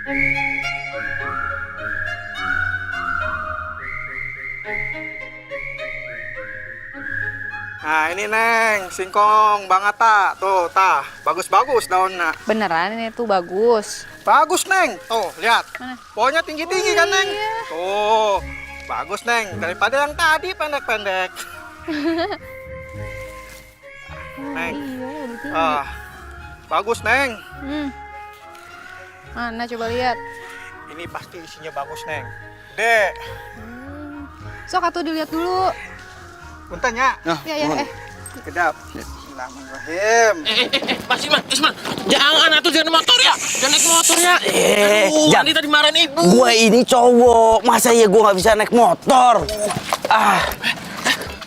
Nah ini Neng, singkong Bang Atta. Tuh, tah, bagus-bagus daunnya. Beneran ini tuh bagus. Bagus Neng, tuh lihat. Mana? Pohonnya tinggi-tinggi kan Neng? Iya. Tuh, bagus Neng, daripada yang tadi pendek-pendek. Neng, Iya, lebih tinggi. bagus Neng. Mana coba lihat. Ini pasti isinya bagus Neng. Dek, Sok atuh dilihat dulu. bentar ya. Ya. Kedap. Bismillahirrahmanirrahim. Mas Isman, jangan atuh jangan motor ya, jangan naik motor ya. Nanti tadi marahin ibu. Gua ini cowok, masa ya gua nggak bisa naik motor?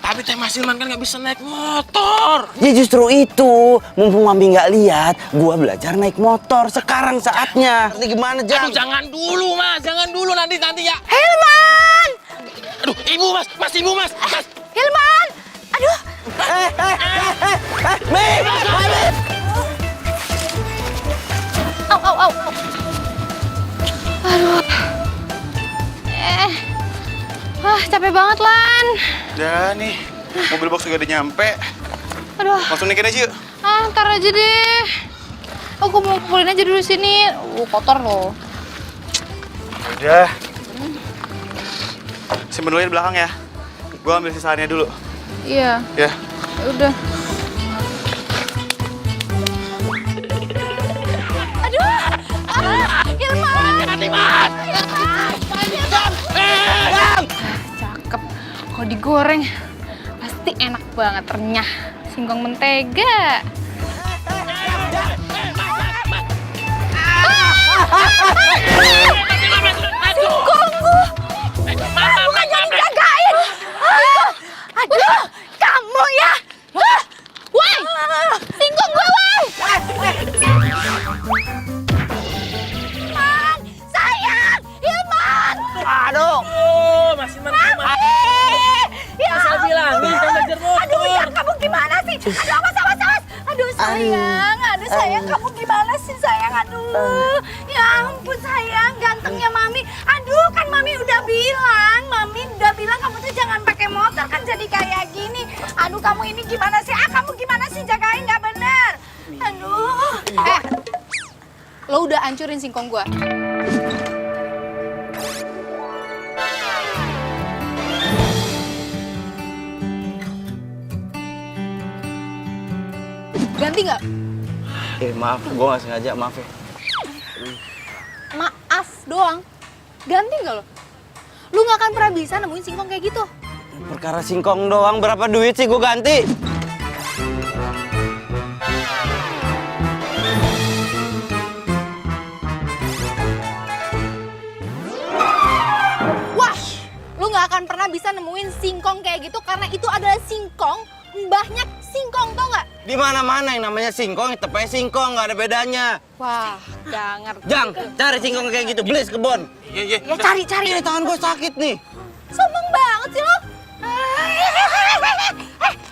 Tapi teh Mas Ilman kan nggak bisa naik motor. Ya justru itu, mumpung Mami nggak lihat, gua belajar naik motor. Sekarang saatnya. Ini gimana, Jang? Aduh jangan dulu Mas, jangan dulu nanti ya. Hilman! Aduh ibu Mas, ibu Mas. Hilman! Aduh! Mim! Au. Aduh. Capek banget, Lan. Udah nih, mobil box juga udah nyampe. Aduh. Langsung naikin aja yuk. Ntar aja deh. Aku mau pulin aja dulu sini. Kotor loh. Udah. Simpen dulu di belakang ya. Gua ambil sisaannya dulu. Iya. Ya. Udah. Aduh! Hilman! Hati Mas. Cakep. Kalau digoreng pasti enak banget, renyah. Singkong mentega. Singkongku! Bukan jadi jagain! Aduh, kamu ya! Woi! Singkong gue, woi! Hilman! Sayang! Hilman! Aduh! Oh, Mas Ilman. Ya Saya bilangin kan belajar motor. Aduh, ya kamu gimana sih? Aduh, awas. Aduh, sayang, kamu gimana sih, sayang? Aduh, ya ampun, sayang, gantengnya Mami. Aduh, kan Mami udah bilang kamu tuh jangan pakai motor, kan jadi kayak gini. Aduh, kamu ini gimana sih? Kamu gimana sih jagain nggak bener? Aduh. Lo udah hancurin singkong gua. Ganti nggak? Maaf, gua nggak sengaja, maaf ya. Maaf doang. Ganti nggak lo? Lu nggak akan pernah bisa nemuin singkong kayak gitu. Perkara singkong doang, berapa duit sih gua ganti? Wah, lu nggak akan pernah bisa nemuin singkong kayak gitu karena itu adalah singkong mbahnya singkong, tau nggak? Di mana-mana yang namanya singkong, tepatnya singkong, nggak ada bedanya. Wah, nggak ngerti. Jang, cari singkong kayak gitu, beli kebon. Iya. Ya cari. Ini tangan gua sakit nih. Sombong banget sih lo.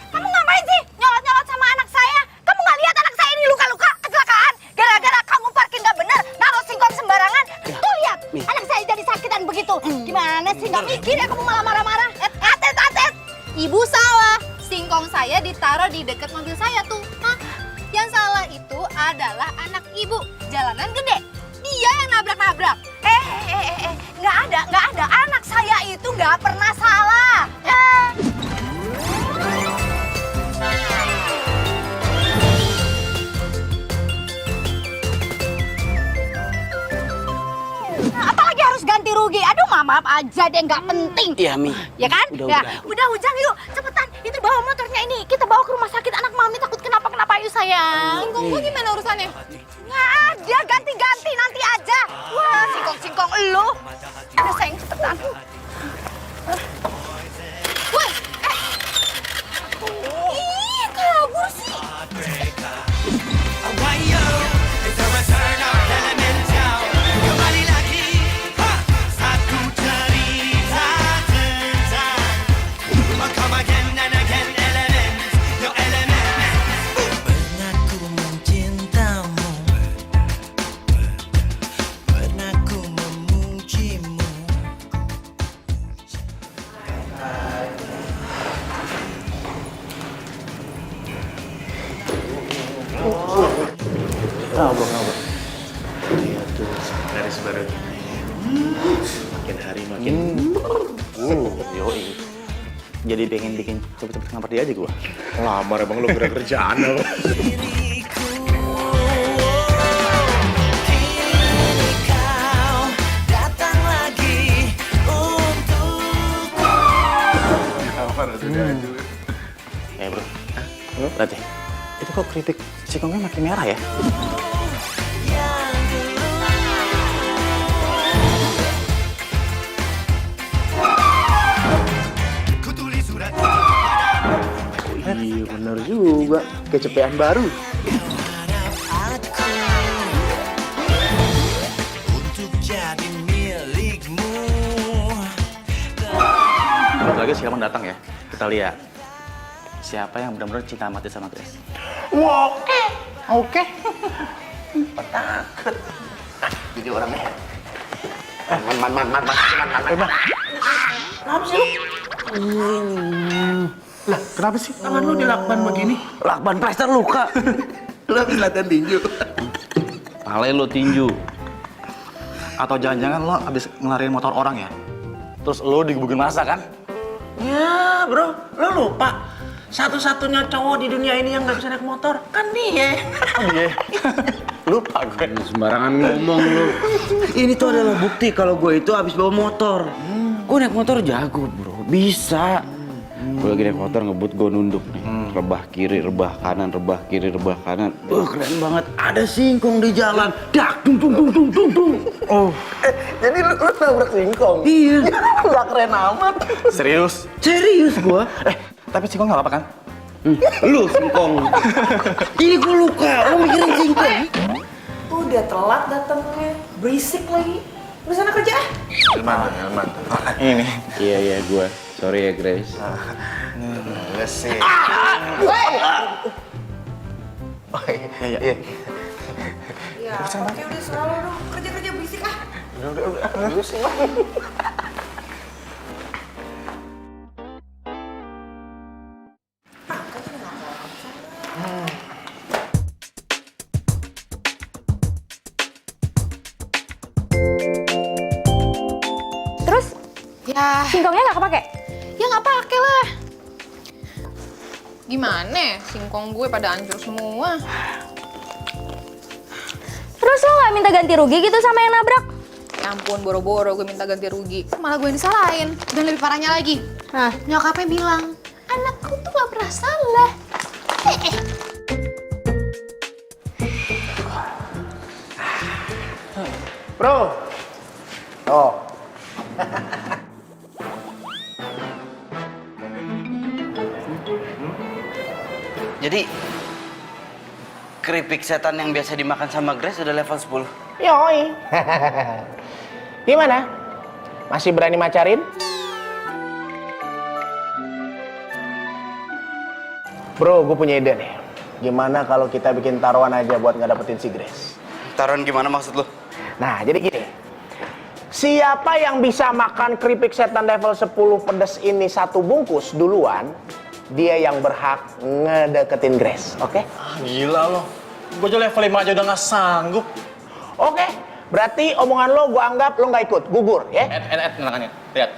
Kamu ngapain sih nyolot-nyolot sama anak saya? Kamu nggak lihat anak saya ini luka-luka kecelakaan? Gara-gara kamu parkir nggak bener, naruh singkong sembarangan. Tuh lihat, anak saya jadi sakitan begitu. Gimana sih, nggak mikir ya kamu malah marah-marah? Atet. Ibu salah. Singkong saya ditaruh di dekat mobil saya tuh. Yang salah itu adalah anak ibu. Jalanan gede. Dia yang nabrak-nabrak. Nggak ada. Anak saya itu nggak pernah salah. Apalagi harus ganti rugi. Aduh, maaf aja deh, nggak penting. Iya, Mi. Ya kan? Udah. Ujang, yuk, cepetan. Itu bawa motornya ini. Kita bawa ke rumah sakit, anak Mami takut kenapa-kenapa, yuk sayang. Singkong gua gimana urusannya? Nggak ada, ganti-ganti nanti aja. Wah, singkong elu. Udah sayang, cepetan. Woi, Ih, kabur sih. Pernah ku mencintamu, pernah seru. Makin hari makin. Yoi. Jadi pengen bikin cepet-cepet ngamper dia aja gua. Lamar emang lu gerak kerjaan apa? Bro. Lihat deh. Itu kok keripik singkongnya makin merah ya? Iya bener juga, kecepean baru. Bentar lagi si Kaman datang ya. Kita lihat siapa yang benar-benar cinta mati sama Grace. Oke. Takut. Jadi orangnya. Man. Kenapa sih lu? Lah, kenapa sih tangan lu dilakban begini? Lakban plester luka. Lu habis latihan tinju. Pale lo tinju. Atau jangan-jangan lo habis ngelarin motor orang ya? Terus lo digebukin masa kan? Ya, bro, lu lupa. Satu-satunya cowok di dunia ini yang nggak bisa naik motor kan dia. Iya. Lupa gue. Sembarangan ngomong lu. Ini tuh adalah bukti kalau gue itu habis bawa motor. Gue naik motor jago, bro. Bisa. Gue lagi naik motor ngebut, gue nunduk nih. Rebah kiri, rebah kanan, rebah kiri, rebah kanan. Keren banget. Ada singkong di jalan. Dak, dung. Oh. Jadi lu nabrak singkong? Iya. Nggak keren amat. Serius? Serius gue. Tapi singkong nggak apa-apa kan? Lu singkong. Ini gue luka. Lu mikirin singkong. Udah telat datangnya, berisik lagi. Udah sana kerja. Ilman. Ini. Iya, gue. Sorry ya, Grace. Enggak sih. Iya. Ya, oke udah selalu dong. Kerja berisik ah. Terus Ya, singkongnya nggak kepake? ya nggak pakai lah. Gimana? Singkong gue pada hancur semua. Terus lo nggak minta ganti rugi gitu sama yang nabrak? Ya ampun, boro-boro gue minta ganti rugi. Malah gue yang disalahin. Dan lebih parahnya lagi, Nah, nyokapnya bilang, anakku tuh gak pernah salah. Bro. Oh. Jadi, keripik setan yang biasa dimakan sama Grace udah level 10. Yoi. Gimana? Masih berani macarin? Bro, gue punya ide nih. Gimana kalau kita bikin taruhan aja buat nggak dapetin si Grace? Taruhan gimana maksud lo? Nah, jadi gini. Siapa yang bisa makan keripik setan level 10 pedas ini satu bungkus duluan, dia yang berhak ngedeketin Grace, oke? Gila lo. Gue aja level 5 aja udah nggak sanggup. Oke, berarti omongan lo gue anggap lo nggak ikut, gugur, ya? Tenangkan ya. Lihat.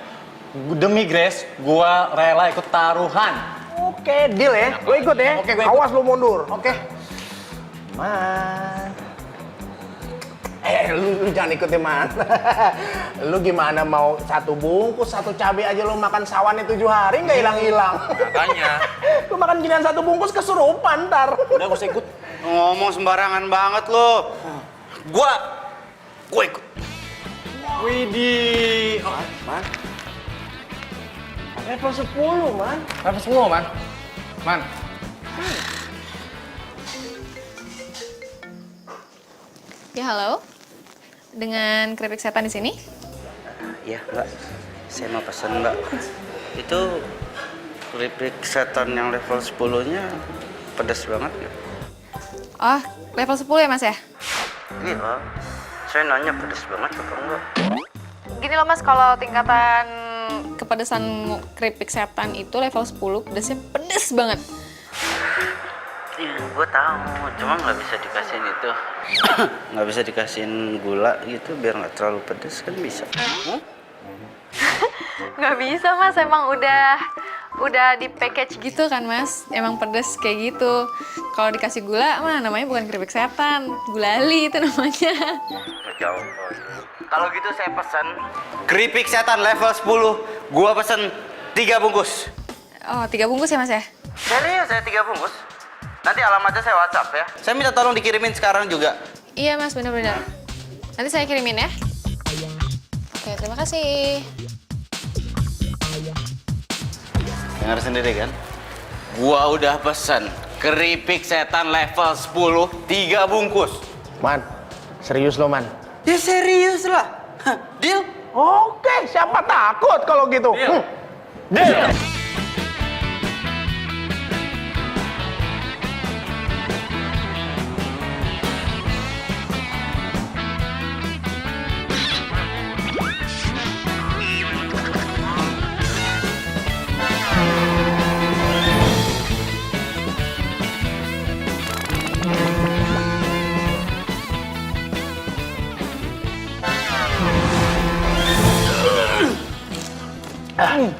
Demi Grace, gue rela ikut taruhan. Oke, deal ya. Gue ikut ya. Oke, gue ikut. Awas lo mundur. Oke. Man. Lu jangan ikut ya, Man. Lu gimana mau satu bungkus, satu cabai aja lu makan sawannya 7 hari nggak hilang-hilang. Makanya. Lu makan ginian satu bungkus kesurupan ntar. Udah gak usah ikut. Ngomong sembarangan banget lo. Gue ikut. Widih. Oh, Man. Level 10, Man. level 10, Man. Man. Ya halo, dengan keripik setan di sini. Ya, Mbak. Saya mau pesan, Mbak. Itu keripik setan yang level 10-nya pedas banget ya? Oh, level 10 ya Mas ya? Iya. Saya nanya pedas banget apa enggak? Gini loh Mas, kalau tingkatan kepedesan keripik setan itu level 10, pedasnya pedes banget. Ya, gue tahu, cuma nggak bisa dikasihin itu, nggak bisa dikasihin gula gitu biar nggak terlalu pedes kan bisa? Nggak bisa mas, emang udah di package gitu kan mas. Emang pedes kayak gitu. Kalau dikasih gula mah namanya bukan keripik setan, gulali itu namanya. Jauh. Kalau gitu saya pesan keripik setan level 10, gua pesen 3 bungkus. Oh 3 bungkus ya mas ya? Serius saya 3 bungkus. Nanti alamatnya saya WhatsApp ya. Saya minta tolong dikirimin sekarang juga. Iya mas, bener-bener. Nanti saya kirimin ya. Oke, terima kasih. Dengar sendiri kan? Gua udah pesen keripik setan level 10, 3 bungkus. Man, serius lo, Man? Ya serius lah. Deal? Oke, siapa takut kalau gitu? Deal.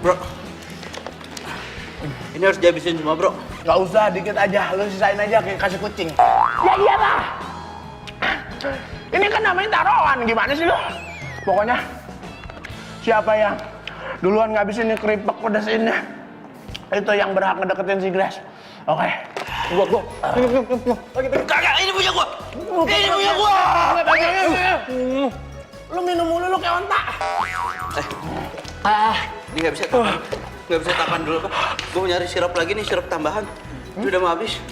Bro. Ini harus dihabisin semua, bro. Gak usah, dikit aja. Lu sisain aja kayak kasih kucing. Ya iyalah. Ini kan namanya taruhan. Gimana sih lu? Pokoknya siapa yang duluan ngabisin ini keripik pedas ini, itu yang berhak ngedeketin si Grace. Oke. Gua. Kagak, ini punya gua. Ini punya gua. Lu minum mulu lu kayak onta. Ini nggak bisa tahan. Nggak bisa tahan dulu, Pak. Gua mau nyari sirup lagi nih, sirup tambahan. Ini udah mau habis.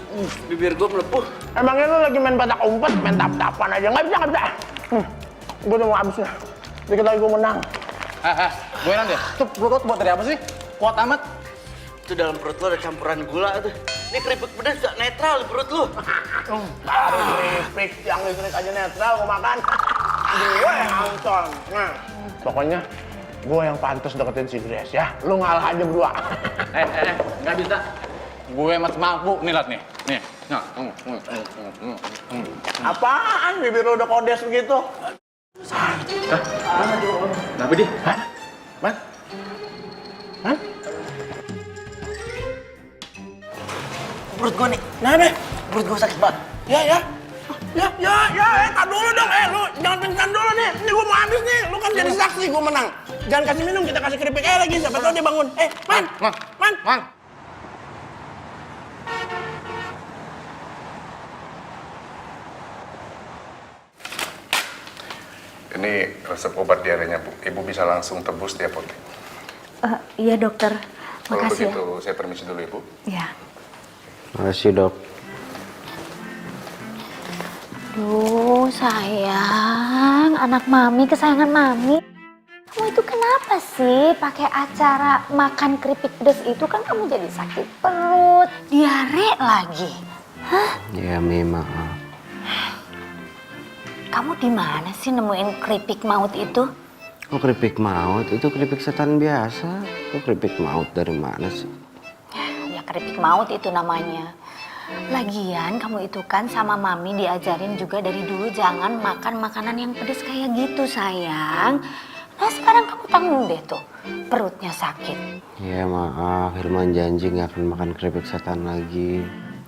Bibir gua melepuh. Emangnya lu lagi main petak umpet, main tap-tapan aja? Nggak bisa. Gua udah mau habis nih. Dikit lagi gua menang. Gue nanti. Tuh perut buat dari apa sih? Kuat amat. Itu dalam perut lu ada campuran gula tuh. Ini keripik pedas gak netral di perut lu. Baru keripik yang listrik aja netral gua makan. Gue yang hancur. Nah, pokoknya gue yang pantas deketin si Grace ya. Lu ngalah aja berdua. Nggak bisa. Gue masih mampu. Nih, liat nih. Nih. Nah. Apaan? Bibir lu udah kodes begitu? Kenapa di? Man? Man? Perut gua nih. Nah, deh. Perut gua sakit banget. Ya. Tar dulu dong. Lu jangan pingsan dulu nih. Ini gue mau habis nih. Lu kan jadi saksi gue menang. Jangan kasih minum, kita kasih keripik aja lagi. Siapa tahu dia bangun. Man. Ini resep obat diarenya, Bu. Ibu bisa langsung tebus di apotek. Iya dokter, Kalau makasih begitu, saya permisi dulu, Ibu. ya. Makasih, Dok. Duh sayang, anak mami kesayangan mami. Kamu itu kenapa sih pakai acara makan keripik pedas itu kan kamu jadi sakit perut, diare lagi. Hah? Ya, maaf. Kamu di mana sih nemuin keripik maut itu? Oh, keripik maut? Itu keripik setan biasa. Kok keripik maut dari mana sih? Ya keripik maut itu namanya. Lagian kamu itu kan sama mami diajarin juga dari dulu jangan makan makanan yang pedas kayak gitu sayang. Nah sekarang kamu tanggung deh tuh, perutnya sakit. Ya maaf, Hilman janji nggak akan makan keripik setan lagi.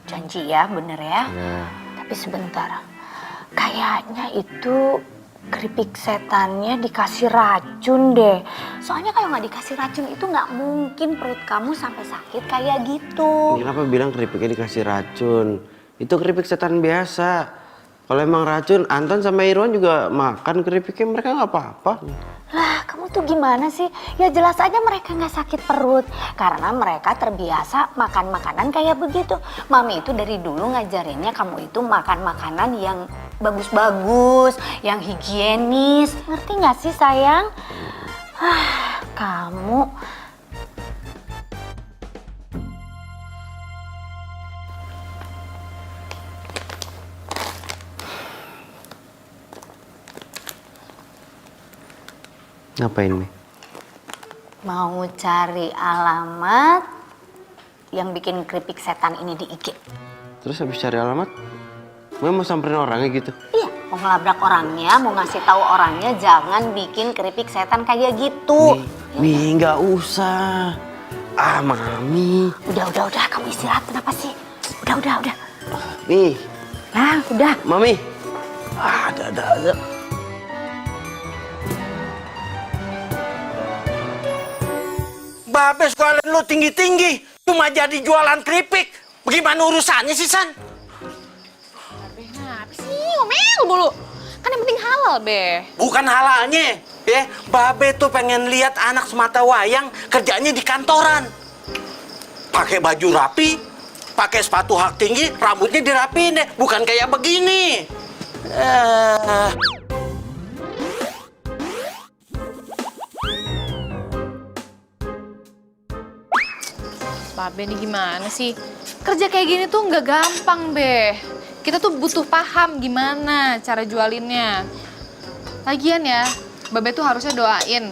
Janji ya, bener ya? Ya. Tapi sebentar, kayaknya itu keripik setannya dikasih racun deh. Soalnya kalau nggak dikasih racun itu nggak mungkin perut kamu sampai sakit kayak gitu. Kenapa bilang keripiknya dikasih racun? Itu keripik setan biasa. Kalau emang racun, Anton sama Irwan juga makan keripiknya, mereka nggak apa-apa. Lah, kamu tuh gimana sih? Ya jelas aja mereka nggak sakit perut. Karena mereka terbiasa makan makanan kayak begitu. Mami itu dari dulu ngajarinnya kamu itu makan makanan yang bagus-bagus, yang higienis. Ngerti nggak sih sayang? Kamu... Ngapain, Mi? mau cari alamat yang bikin keripik setan ini di IG. Terus habis cari alamat, Mami mau samperin orangnya gitu? Iya, mau ngelabrak orangnya, mau ngasih tahu orangnya jangan bikin keripik setan kayak gitu. Mi, nggak usah. Ah, Mami. Udah, kamu istirahat kenapa sih? Udah. Mi. Nah, udah. Mami. Ah, ada. Babe sekalian lu tinggi-tinggi, cuma jadi jualan keripik. Bagaimana urusannya sih, San? Kenapa sih ngomel mulu? Kan yang penting halal, Be. Bukan halalnya, ya. Babe tuh pengen lihat anak semata wayang kerjanya di kantoran. Pakai baju rapi, pakai sepatu hak tinggi, rambutnya dirapiin deh, bukan kayak begini. Babe nih gimana sih? Kerja kayak gini tuh nggak gampang, Be. Kita tuh butuh paham gimana cara jualinnya. Lagian ya, Babe tuh harusnya doain.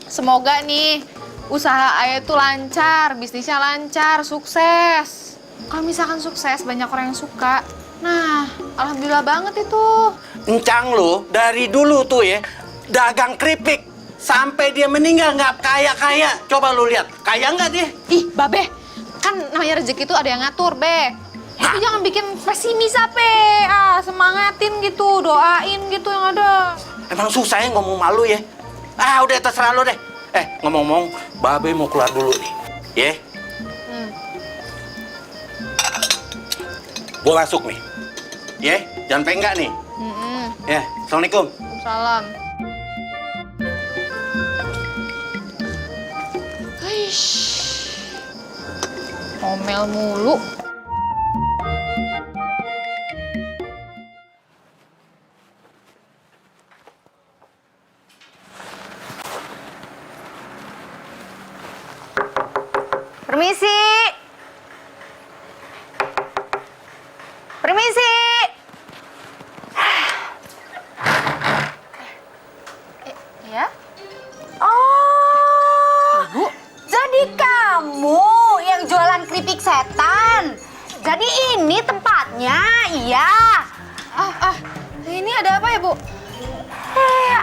Semoga nih usaha Ayah tuh lancar, bisnisnya lancar, sukses. Kalau misalkan sukses, banyak orang yang suka. Nah, alhamdulillah banget itu. Encang lu dari dulu tuh ya, dagang keripik. Sampai dia meninggal nggak kaya-kaya. Coba lu lihat, kaya nggak dia? Ih, Babe, kan namanya rezeki itu ada yang ngatur, Be. Itu jangan bikin pesimis apa, semangatin gitu, doain gitu yang ada. Emang susah ya ngomong malu ya? Ah, udah terserah lu deh. Ngomong-ngomong, Babe mau keluar dulu nih. Ya? Gua masuk nih. Ya, jangan penggak nih. Ya, Assalamualaikum. Salam. Ngomel mulu. Permisi. Ya? Oh, Ibu. Jadi kamu yang jualan keripik setan. Jadi ini tempatnya, iya. Ini ada apa ya, Bu?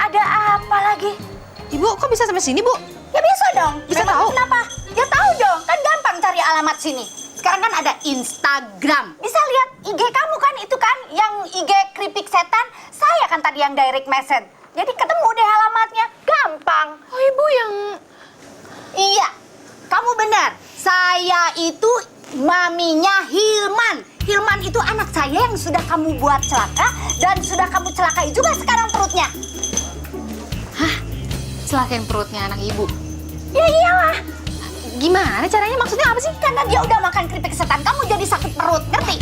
Ada apa lagi? Ibu, kok bisa sampai sini, Bu? Ya bisa dong. Bisa Memang tahu? Kenapa? Ya tahu dong. Kan gampang cari alamat sini. Sekarang kan ada Instagram. Bisa lihat IG kamu kan itu kan yang IG keripik setan. Saya kan tadi yang direct message. Jadi ketemu deh alamatnya. Gampang. Oh, Ibu yang... Iya. Kamu benar. Saya itu maminya Hilman. Hilman itu anak saya yang sudah kamu buat celaka dan sudah kamu celakai juga sekarang perutnya. Hah? Celakain perutnya anak Ibu? Ya iyalah. Gimana caranya? Maksudnya apa sih? Karena dia udah makan keripik setan, kamu jadi sakit perut, ngerti?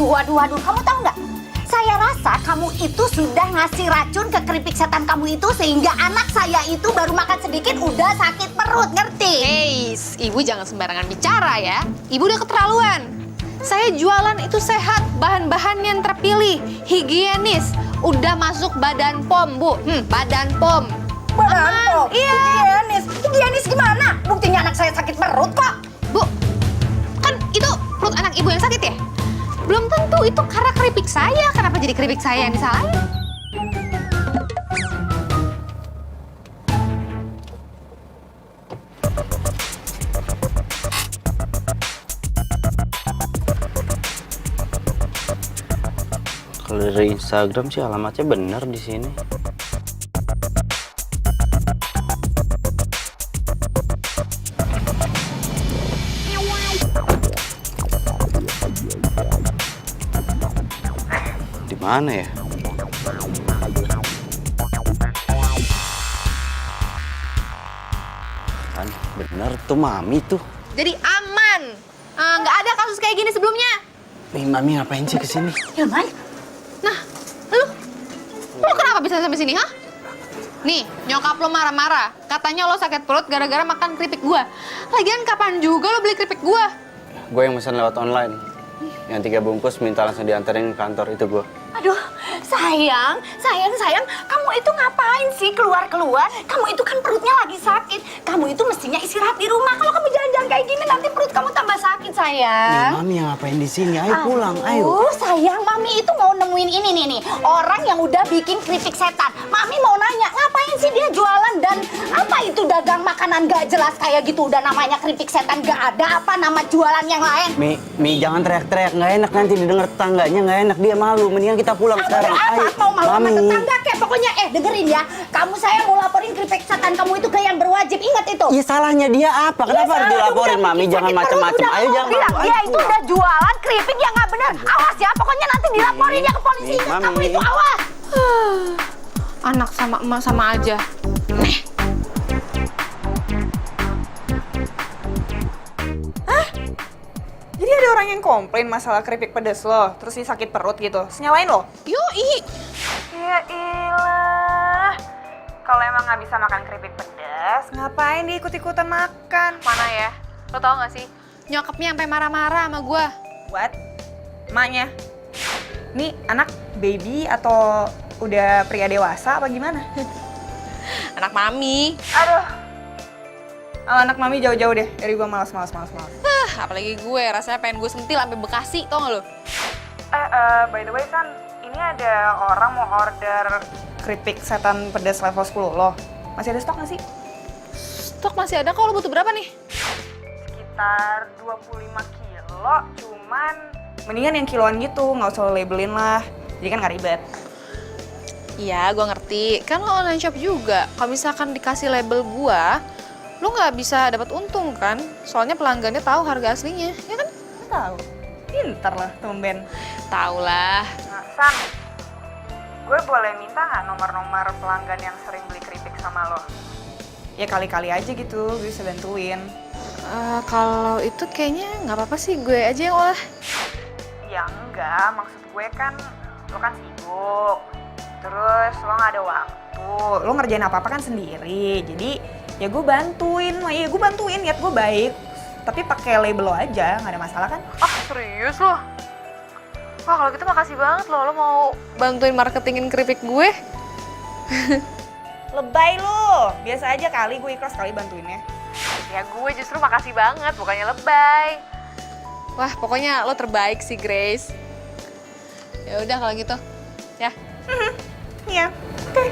Waduh. Kamu tahu nggak? Saya rasa kamu itu sudah ngasih racun ke keripik setan kamu itu sehingga anak saya itu baru makan sedikit udah sakit perut, ngerti? Ibu jangan sembarangan bicara ya. Ibu udah keterlaluan. Saya jualan itu sehat, bahan-bahan yang terpilih, higienis, udah masuk Badan POM, Bu. Badan POM. Badan POM? Iya. Higienis gimana? Buktinya anak saya sakit perut kok. Bu, kan itu perut anak Ibu yang sakit ya? Belum tentu itu karena keripik saya. Kenapa jadi keripik saya yang disalahin? Kalau dari Instagram sih alamatnya bener di sini. Di mana ya? Kan bener tuh Mami tuh. Jadi aman. Nggak ada kasus kayak gini sebelumnya. Mami ngapain sih kesini? Hilman? Nah, lu kenapa bisa sampai sini, hah? Nih, nyokap lo marah-marah. Katanya lo sakit perut gara-gara makan keripik gua. Lagian kapan juga lo beli keripik gua? Gue yang pesan lewat online. Yang 3 bungkus minta langsung diantarin ke kantor itu gue. Aduh, sayang, kamu itu ngapain sih keluar-keluar? Kamu itu kan perutnya lagi sakit. Kamu itu mestinya istirahat di rumah. Kalau kamu jalan-jalan kayak gini nanti perut kamu tambah sakit, sayang. Mami yang ngapain di sini? Ayo pulang, ayo. Sayang, Mami itu mau nemuin ini nih. Orang yang udah bikin keripik setan. Mami mau nanya, ngapain sih dia jualan dan apa itu dagang makanan gak jelas kayak gitu? Udah namanya keripik setan, gak ada apa nama jualan yang lain. Mi jangan teriak-teriak, nggak enak nanti didengar tetangganya, nggak enak, dia malu. Mendingan kita pulang sekarang. Ayo, Mau malu sama Mami. tetangga kek. Pokoknya dengerin ya. Saya mau laporin keripik setan kamu itu ke yang berwajib. Ingat itu. Ya salahnya dia apa? Kenapa harus dilaporin, Mami? Jangan macam-macam. Ayo jangan bilang, malu. dia Ayo itu udah jualan keripik yang nggak benar. Awas ya, pokoknya nanti dilaporin ya ke polisi. Ingat, kamu itu awas. Anak sama emak sama aja. Jadi ada orang yang komplain masalah keripik pedes lo, terus dia sakit perut gitu. Terus nyalain lo? Yoi. Ya ilah. Kalau emang nggak bisa makan keripik pedas, ngapain dia ikut-ikutan makan? Mana ya? Lo tau gak sih? Nyokapnya sampai marah-marah sama gua. What? Emaknya? Ini anak baby atau udah pria dewasa apa gimana? Anak mami. Aduh. Oh, anak mami jauh-jauh deh dari gua malas. Apalagi gue, rasanya pengen gue sentil sampai Bekasi, tau gak lo? By the way San, ini ada orang mau order keripik setan pedas level 10 lo. Masih ada stok nggak sih? Stok masih ada, kalau lo butuh berapa nih? Sekitar 25 kilo, cuman mendingan yang kiloan gitu, nggak usah lo labelin lah. Jadi kan nggak ribet. Iya, gue ngerti. Kan lo online shop juga. Kalau misalkan dikasih label gue, lo nggak bisa dapat untung kan? Soalnya pelanggannya tahu harga aslinya, ya kan? Tahu. Pinter lah, tumben. Tahu lah. Nah, San, gue boleh minta nggak nomor-nomor pelanggan yang sering beli keripik sama lo? Ya kali-kali aja gitu, gue bisa bantuin. Kalau itu kayaknya nggak apa-apa sih, gue aja yang olah. Ya enggak, maksud gue kan lo kan sibuk. Terus lo nggak ada waktu, lo ngerjain apa-apa kan sendiri. Jadi ya gue bantuin, niat gue baik. Tapi pakai label lo aja, nggak ada masalah kan? Ah, serius lo? Wah, kalau gitu makasih banget lo mau bantuin marketingin keripik gue. Lebay lo, biasa aja kali, gue ikhlas kali bantuinnya. Ya gue justru makasih banget, bukannya lebay. Wah, pokoknya lo terbaik sih, Grace. Ya udah kalau gitu, ya. Iya, oke.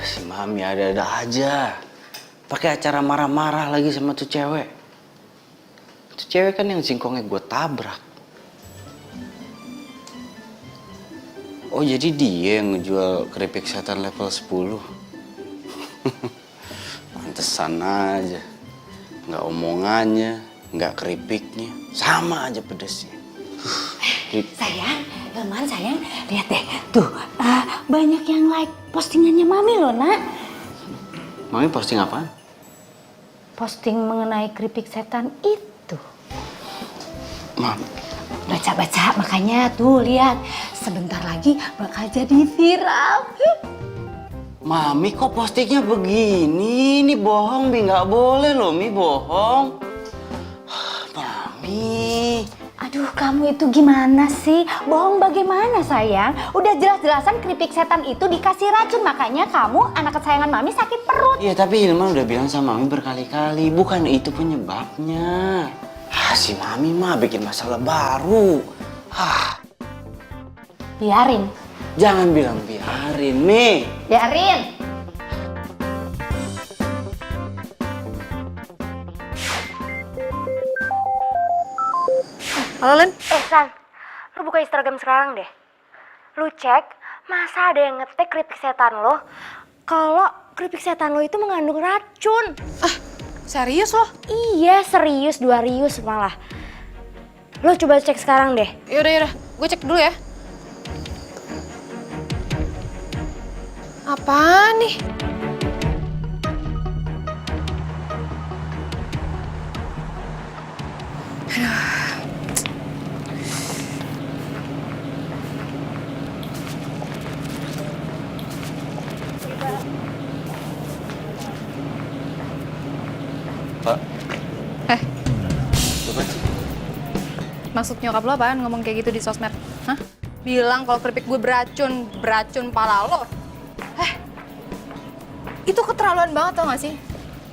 Si Mami ada-ada aja. Pakai acara marah-marah lagi sama tuh cewek. Tuh cewek kan yang singkongnya gue tabrak. Oh jadi dia yang ngejual keripik setan level 10. Pantesan aja. Nggak omongannya, nggak keripiknya. Sama aja pedesnya. Sayang, sayang, lihat deh. Tuh, banyak yang like postingannya Mami loh, Nak. Mami posting apaan? Posting mengenai keripik setan itu. Mami. Baca-baca, makanya tuh lihat. Sebentar lagi bakal jadi viral. Mami kok postingnya begini? Ini bohong, Mi. Nggak boleh loh, Mi, bohong. Mami. Aduh, kamu itu gimana sih? Bohong bagaimana, sayang? Udah jelas-jelasan keripik setan itu dikasih racun, makanya kamu, anak kesayangan Mami, sakit perut. Iya, tapi Hilman udah bilang sama Mami berkali-kali, bukan itu penyebabnya. Si Mami mah bikin masalah baru. Biarin. Jangan bilang biarin, Mi. Biarin. Halo, Len. San, lu buka Instagram sekarang deh. Lu cek, masa ada yang ngetek keripik setan lo? Kalau keripik setan lo itu mengandung racun. Serius lo? Iya, serius, 2 rius malah. Lo coba cek sekarang deh. Yaudah. Gue cek dulu ya. Apaan nih? Pak. Eh. Coba sih. Maksud nyokap lo apaan ngomong kayak gitu di sosmed? Hah? Bilang kalau keripik gue beracun, beracun pala lo. Itu keterlaluan banget tau gak sih?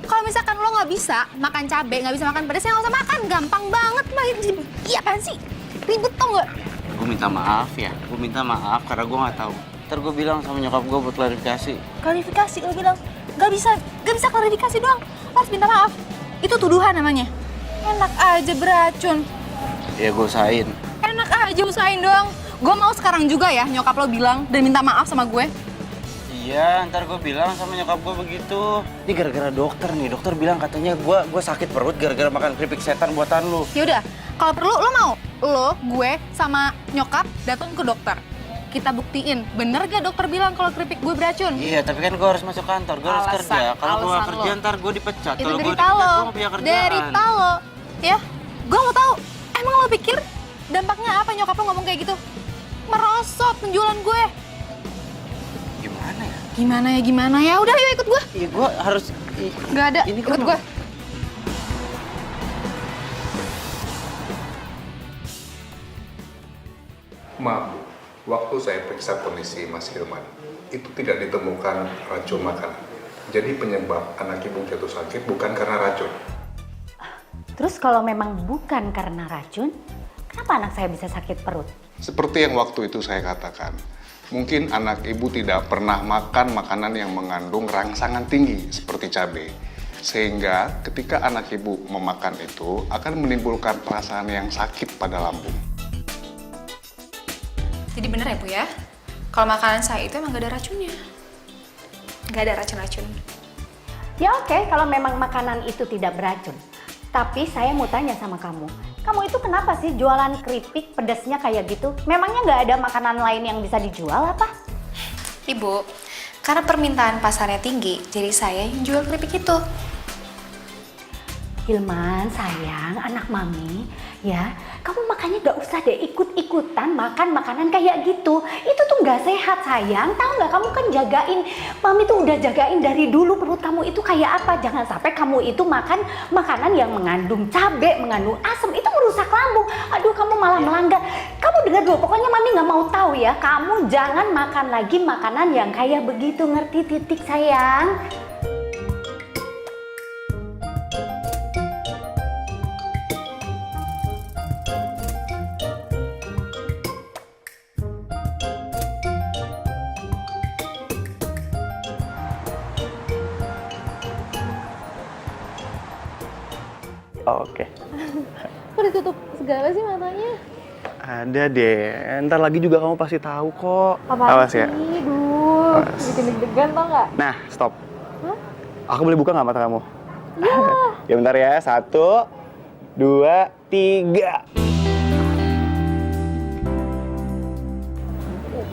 Kalau misalkan lo nggak bisa makan cabai, nggak bisa makan pedas, ya nggak usah makan. Gampang banget, Mbak. Iya apaan sih? Ribet tau nggak? Gue minta maaf ya, gue minta maaf karena gue nggak tahu. Ntar gue bilang sama nyokap gue buat klarifikasi. Klarifikasi, lo bilang nggak bisa klarifikasi doang. Lo harus minta maaf. Itu tuduhan namanya. Enak aja beracun. Ya gue usahain. Enak aja usahain doang. Gue mau sekarang juga ya nyokap lo bilang dan minta maaf sama gue. Iya, ntar gue bilang sama nyokap gue begitu. Ini gara-gara dokter nih, dokter bilang katanya gue sakit perut gara-gara makan keripik setan buatan lu. Yaudah, kalau perlu lo mau? Lo, gue, sama nyokap datang ke dokter. Kita buktiin, bener gak dokter bilang kalau keripik gue beracun? Iya, tapi kan gue harus masuk kantor, gue harus kerja. Kalau gue gak kerja, ntar gue dipecat. Itu Kalau gue derita dipecat, lo, gue gak punya kerjaan. derita lo. Ya, gue mau tahu. Emang lo pikir dampaknya apa nyokap lo ngomong kayak gitu? Merosot penjualan gue. Gimana ya? Gimana ya? Udah yuk ikut gue. Iya, gue harus... Gak ada, Ini ikut gue. Maaf, Bu. Waktu saya periksa kondisi Mas Hilman, itu tidak ditemukan racun makanan. Jadi penyebab anak ibu jatuh sakit bukan karena racun. Terus kalau memang bukan karena racun, kenapa anak saya bisa sakit perut? Seperti yang waktu itu saya katakan, mungkin anak ibu tidak pernah makan makanan yang mengandung rangsangan tinggi seperti cabai. Sehingga ketika anak ibu memakan itu akan menimbulkan perasaan yang sakit pada lambung. Jadi bener ya Bu ya? Kalau makanan saya itu emang gak ada racunnya. Gak ada racun-racun. Ya oke, kalau memang makanan itu tidak beracun. Tapi saya mau tanya sama kamu. Kamu itu kenapa sih jualan keripik pedasnya kayak gitu? Memangnya nggak ada makanan lain yang bisa dijual apa? Ibu, karena permintaan pasarnya tinggi, jadi saya yang jual keripik itu. Hilman, sayang, anak mami, ya, kamu makanya gak usah deh ikut-ikutan makan makanan kayak gitu. Itu tuh gak sehat, sayang. Tahu nggak, kamu kan jagain, mami tuh udah jagain dari dulu perut kamu itu kayak apa. Jangan sampai kamu itu makan makanan yang mengandung cabai, mengandung asam, itu merusak lambung. Aduh, kamu malah melanggar. Kamu dengar dulu, pokoknya mami gak mau tahu ya. Kamu jangan makan lagi makanan yang kayak begitu, ngerti titik sayang? Oke. Kok ditutup segala sih matanya? Ada deh. Ntar lagi juga kamu pasti tahu kok. Apaan Awas sih? ya. Duh, bikin deg-degan tau nggak? Nah, stop. Hah? Aku boleh buka nggak mata kamu? Iya. Ya bentar ya. 1, 2, 3.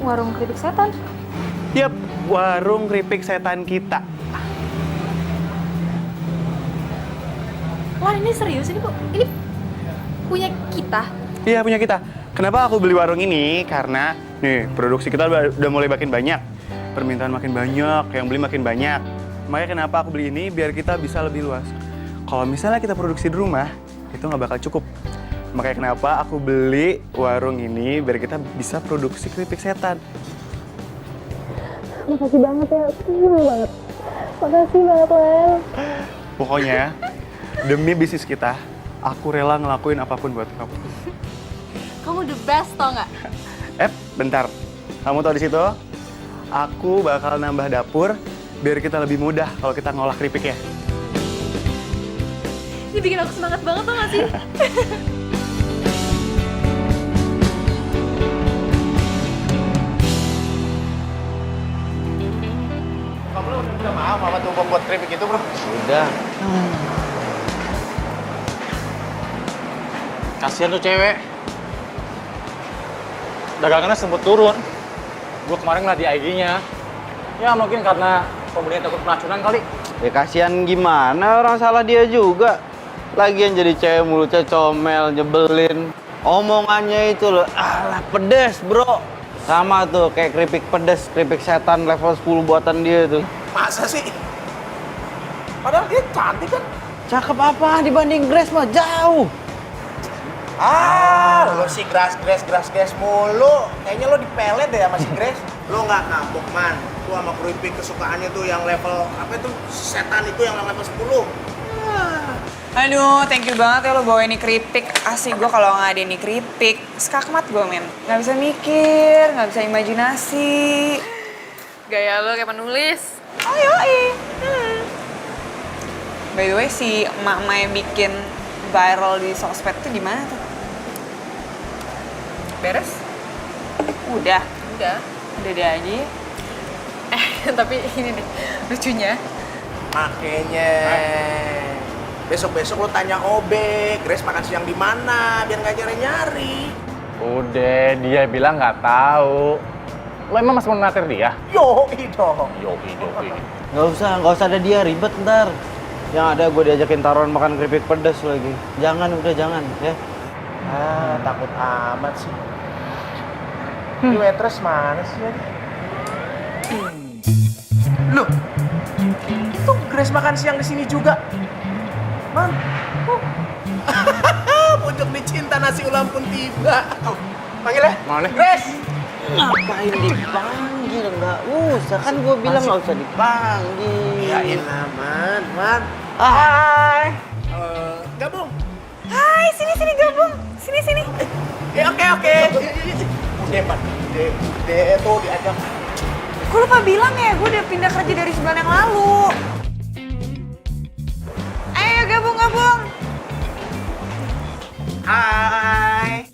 Warung keripik setan. Yap, warung keripik setan kita. Wah, ini serius ini kok? Ini punya kita? Iya, punya kita. Kenapa aku beli warung ini? Karena nih, produksi kita udah mulai makin banyak. Permintaan makin banyak, yang beli makin banyak. Makanya kenapa aku beli ini? Biar kita bisa lebih luas. Kalau misalnya kita produksi di rumah, itu nggak bakal cukup. Makanya kenapa aku beli warung ini, biar kita bisa produksi keripik setan. Makasih banget ya, seneng banget. Makasih banget, Len. Pokoknya, demi bisnis kita, aku rela ngelakuin apapun buat kamu. Kamu the best tau nggak? Bentar. Kamu tahu di situ? Aku bakal nambah dapur biar kita lebih mudah kalau kita ngolah keripiknya. Ini bikin aku semangat banget tau nggak sih? Kamu udah minta maaf sama tuh pembuat keripik itu, bro? Udah. Kasihan tuh cewek. Dagangannya sempat turun. Gue kemarin ngeliat di IG-nya. Ya mungkin karena pembelinya takut keracunan kali. Ya kasihan gimana, orang salah dia juga. Lagian jadi cewek mulutnya comel, nyebelin. Omongannya itu loh, alah pedes bro. Sama tuh kayak keripik pedes, keripik setan level 10 buatan dia tuh. Masa sih? Padahal dia cantik kan? Cakep apa dibanding Grace mah jauh. Lo si Grace mulu. Kayaknya lo dipelet deh sama si Grace. Lo nggak kapok, Man. Lo sama keripik kesukaannya tuh yang level, apa itu, setan itu yang level 10. Aduh, thank you banget ya lo bawa ini keripik. Asik gue kalau nggak ada ini keripik, skakmat gue, men. Nggak bisa mikir, nggak bisa imajinasi. Gaya lo kayak penulis. Oh yoi. By the way, si emak-emak yang bikin viral di sosmed tuh gimana tuh? Beres? Udah. Udah. Udah deh aja ya. Tapi ini nih, lucunya. Makanya besok-besok lo tanya Obe, Grace makan siang di mana, biar nggak nyari-nyari. Udah, dia bilang nggak tahu. Lo emang masih mau natir dia? Yoi dong. Nggak usah ada dia, ribet ntar. Yang ada gue diajakin taruhan makan keripik pedas lagi. Jangan, udah jangan ya. Takut amat sih. Ini waitress mana sih lagi? Loh, itu Grace makan siang di sini juga. Man, pucuk dicinta nasi ulam pun tiba. Panggil ya. Mana? Grace. Ngapain dipanggil? Nggak usah, kan gue bilang nggak usah dipanggil. Iyain aman, Man. Hai. Gabung. Hai, sini gabung. Sini. Oke. Udah, Man. Udah tuh diajak. Gue lupa bilang ya, gue udah pindah kerja dari sebulan yang lalu. Ayo gabung. Hai.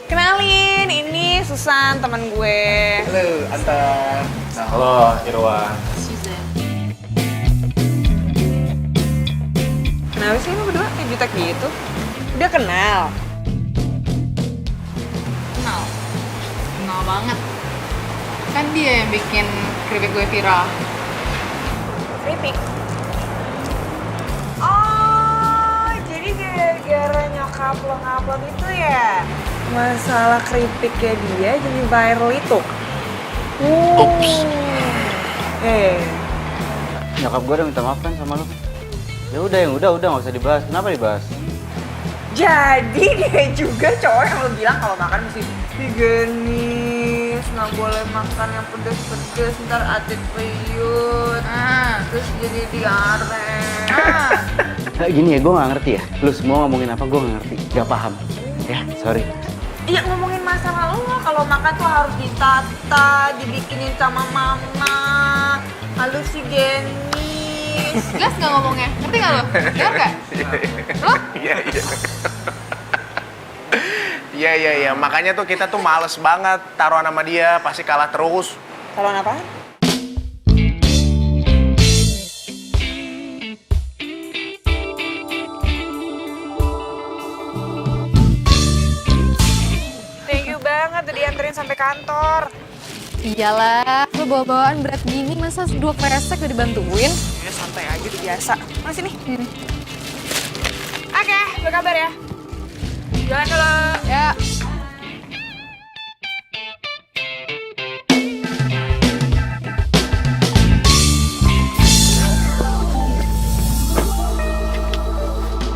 Kenalin, ini Susan, teman gue. Halo, Anton. Halo, Irwan. Kenapa sih lu berdua kayak jutek gitu? Udah kenal? Kenal banget. Kan dia yang bikin keripik gue viral. Keripik? Oh, jadi gara-gara nyokap lo ngupload itu ya? Masalah keripiknya dia jadi viral itu? Nyokap gue udah minta maaf kan sama lo. Ya udah, yang udah nggak usah dibahas. Kenapa dibahas? Jadi dia juga cowok yang lo bilang kalau makan mesti higienis, nggak boleh makan yang pedes-pedes, ntar atlet peyut, terus jadi diare. Kayak gini ya, gue nggak ngerti ya. Lu semua ngomongin apa gue nggak ngerti, nggak paham. Ya, sorry. Iya, ngomongin masalah lo, kalau makan tuh harus ditata, dibikinin sama mama, halus higienis. Jelas nggak ngomongnya? Ngerti nggak lo? Dengar nggak? Lo? Iya. Makanya tuh kita tuh males banget taruhan sama dia, pasti kalah terus. Taruhan apa? Thank you banget udah dianterin sampai kantor. Iyalah, lo bawa-bawaan berat gini masa 2 kresek udah dibantuin? Ya santai aja udah biasa. Mana sini? Oke, berkabar ya. Jalan dulu. Ya.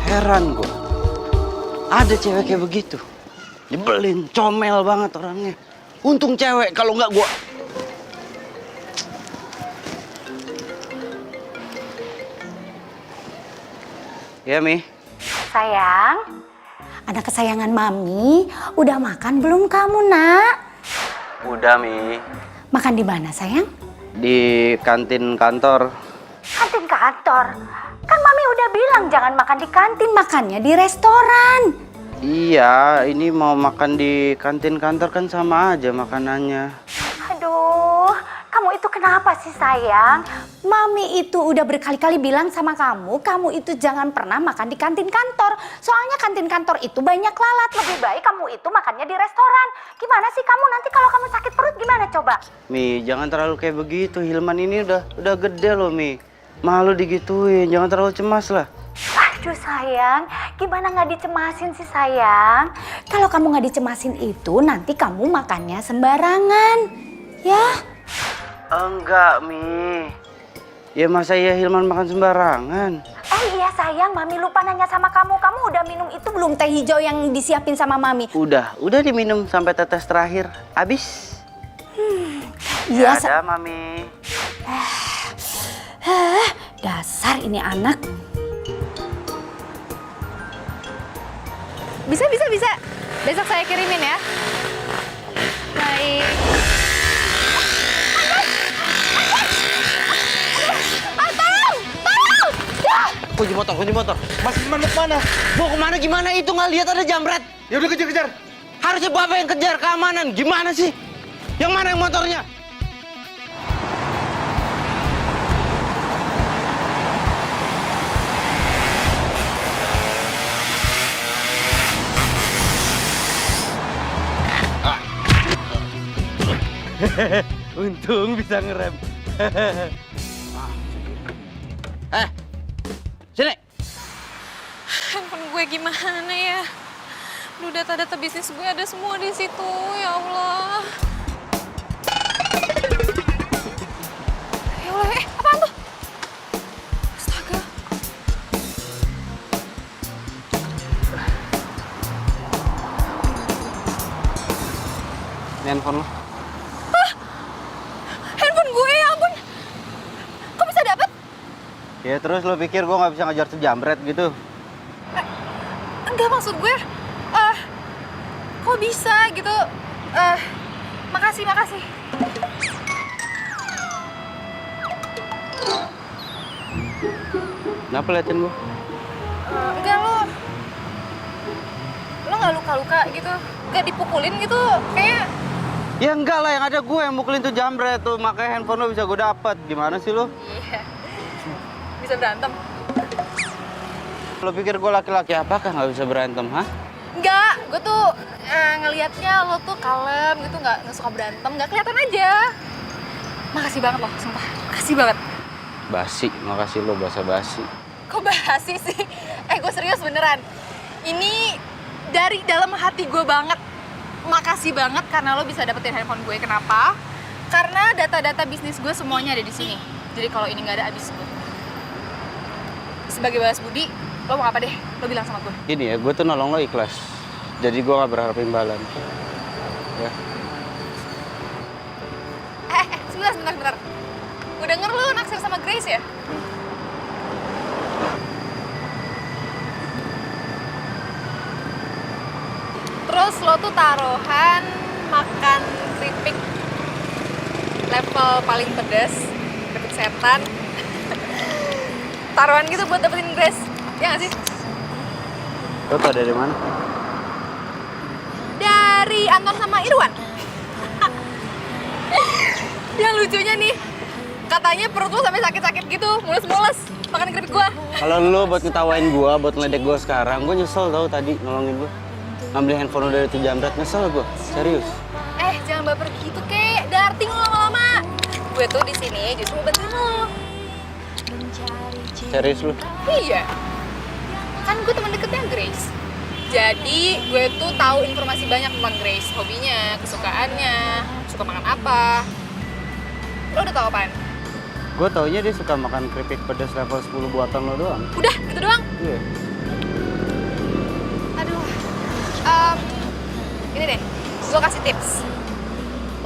Heran gue. Ada cewek kayak begitu. Nyebelin, comel banget orangnya. Untung cewek, kalau nggak gue. Ya, Mi. Sayang, anak kesayangan Mami, udah makan belum kamu, Nak? Udah, Mi. Makan di mana, sayang? Di kantin kantor. Kantin kantor? Kan Mami udah bilang jangan makan di kantin, makannya di restoran. Iya, ini mau makan di kantin kantor kan sama aja makanannya. Aduh, kamu itu kenapa sih, sayang? Mami itu udah berkali-kali bilang sama kamu itu jangan pernah makan di kantin kantor. Soalnya kantin kantor itu banyak lalat. Lebih baik kamu itu makannya di restoran. Gimana sih kamu nanti kalau kamu sakit perut gimana coba? Mi, jangan terlalu kayak begitu. Hilman ini udah gede loh, Mi. Malu digituin, jangan terlalu cemas lah. Aduh sayang, gimana nggak dicemasin sih sayang? Kalau kamu nggak dicemasin itu nanti kamu makannya sembarangan, ya? Enggak, Mi. Ya masa ya Hilman makan sembarangan? Oh iya sayang, Mami lupa nanya sama kamu. Kamu udah minum itu belum teh hijau yang disiapin sama Mami? Udah diminum sampai tetes terakhir. Habis. Iya. Ada, Mami. Dasar ini anak. Bisa. Besok saya kirimin ya. Baik. Kunci motor. Mas Isman mau kemana? Mau kemana gimana? Itu nggak lihat ada jambret. Ya udah kejar. Harusnya Bapak yang kejar keamanan. Gimana sih? Yang mana yang motornya? Untung bisa ngerem. Sini. Handphone gue gimana ya? Duh, data-data bisnis gue ada semua di situ, ya Allah. Ya Allah, apaan tuh? Astaga. Ini handphone lo. Handphone gue, ya ampun. Kok bisa dapet? Ya terus lo pikir gue nggak bisa ngejar tuh jambret gitu? Enggak, maksud gue, kok bisa gitu? Makasih. Kenapa liatin gue? Enggak, lo nggak luka-luka gitu? Nggak dipukulin gitu? Kayak Ya enggak lah, yang ada gue yang mukulin tuh jambret tuh, makanya handphone lo bisa gue dapet. Gimana sih lo? iya, bisa berantem. Lo pikir gue laki-laki apakah nggak bisa berantem, hah? Enggak, gue tuh ngelihatnya lo tuh kalem gitu, nggak suka berantem, nggak kelihatan aja. Makasih banget loh, sumpah. Makasih banget. Basi, makasih lo basa-basi. Kok basi sih? Gue serius beneran. Ini dari dalam hati gue banget. Makasih banget karena lo bisa dapetin handphone gue. Kenapa? Karena data-data bisnis gue semuanya ada di sini. Jadi kalau ini nggak ada, abis gue. Sebagai balas budi, lo mau apa deh? Lo bilang sama gue. Gini ya, gue tuh nolong lo ikhlas. Jadi gue nggak berharap imbalan. Ya. Sebentar. Gue denger lo naksir sama Grace ya? Terus lo tuh taruhan makan keripik level paling pedas, keripik setan. Taruhan gitu buat dapetin Grace, ya nggak sih? Lo tau dari mana? Dari Anton sama Irwan. Yang lucunya nih, katanya perut lo sampai sakit-sakit gitu, mules-mules makan keripik gua. Kalau lo buat ngetawain gue, buat ngeledek gue sekarang, gue nyesel tau tadi nolongin gue. Ngambil handphone lo dari tuh jambret, nyesel gue, serius. Jangan baper gitu, kek. Darting lo lama-lama. Gue tuh di sini justru mau bantuin lo. Serius lo? Iya. Kan gue teman deketnya Grace. Jadi gue tuh tahu informasi banyak tentang Grace, hobinya, kesukaannya, suka makan apa. Lo udah tahu apaan? Gue taunya dia suka makan keripik pedas level 10 buatan lo doang. Udah, gitu doang. Iya. Aduh. Ini deh, gue kasih tips.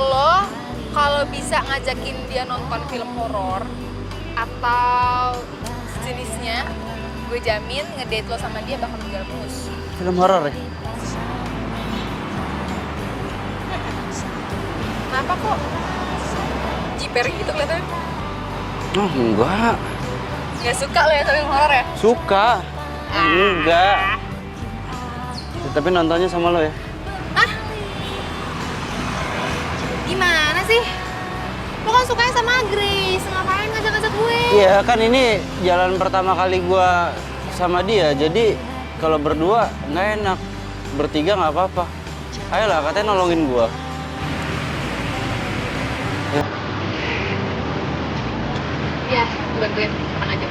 Lo kalau bisa ngajakin dia nonton film horor atau sejenisnya, gue jamin ngedate lo sama dia bakal menjual mulus. Film horor ya? Kenapa kok jiper gitu kelihatannya? Oh enggak. Nggak suka lo ya sama film horor ya? Suka. Enggak. Ya, tapi nontonnya sama lo ya? Gimana sih? Lo kan sukanya sama Grace, ngapain ngajak-ngajak gue? Iya kan ini jalan pertama kali gue sama dia, jadi kalau berdua nggak enak, bertiga nggak apa-apa. Ayolah, katanya nolongin gue. Ya. Iya, bantuin, tenang aja.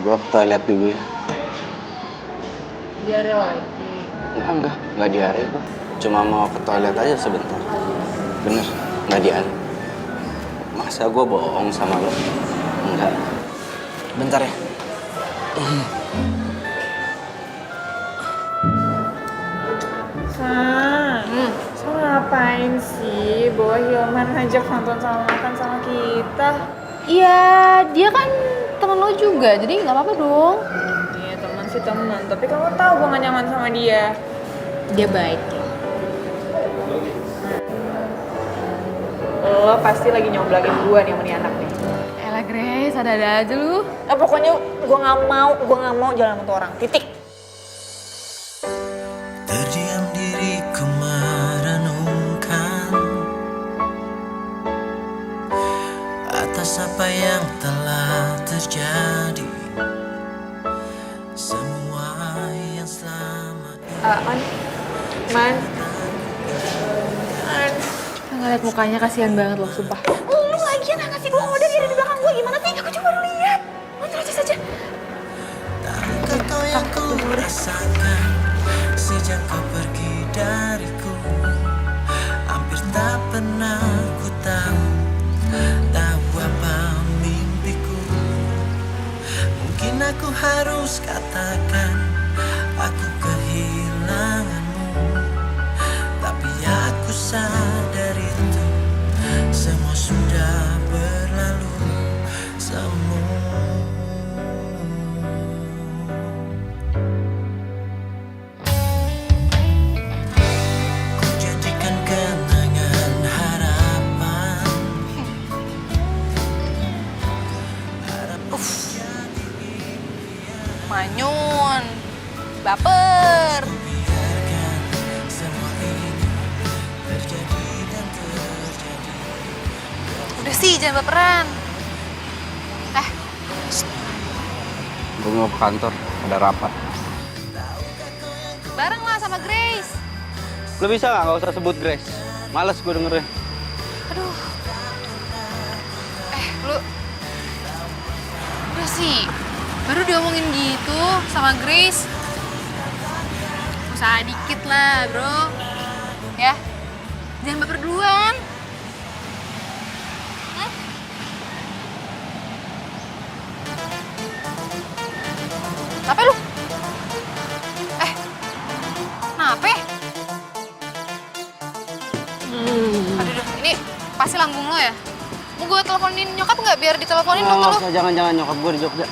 Gua ke toilet dulu ya. Diare lagi. Enggak diare gua. Cuma mau ke toilet aja sebentar. Bener, nggak diare. Masa gua bohong sama lo? Enggak. Bentar ya. So ngapain sih bawa Hilman ngajak nonton sama makan sama kita? Iya, dia kan temen lo juga, jadi nggak apa-apa dong. Iya teman sih teman, tapi kamu tahu gue gak nyaman sama dia. Dia baik ya. Lo pasti lagi nyomblangin gue nih sama nih anak nih. Elah Grace, ada-ada aja lu. Pokoknya gue gak mau jalan sama tuh orang, titik. Terdiam diriku merenungkan atas apa yang telah terjadi, semua yang selama Man. Ngeliat mukanya kasihan banget loh, sumpah. Lu lagian ngasih dua order dia ada di belakang gue gimana sih? Aku cuma lihat. Lu terus saja. kau yang ku rasakan sejak kau pergi dariku, hampir tak pernah ku tahu apa mimpiku. Mungkin aku harus katakan aku kehilanganmu, tapi aku sadar itu semua sudah berlalu semua. Ku janjikan kenangan harapan. Manyun, baper. Biarkan semua ini terjadi dan terjadi. Udah sih, jangan baperan. Gue mau ke kantor, ada rapat. Bareng lah sama Grace. Lo bisa nggak usah sebut Grace? Males gue dengerin. Aduh. Lu. Udah sih, baru diomongin gitu sama Grace. Usaha dikit lah, bro. Ya, jangan baper duluan. Apa lu? Kenapa? Aduh, ini pasti lambung lo ya? Mau gue teleponin nyokap nggak biar diteleponin dokter lo? Jangan nyokap gue di Jogja.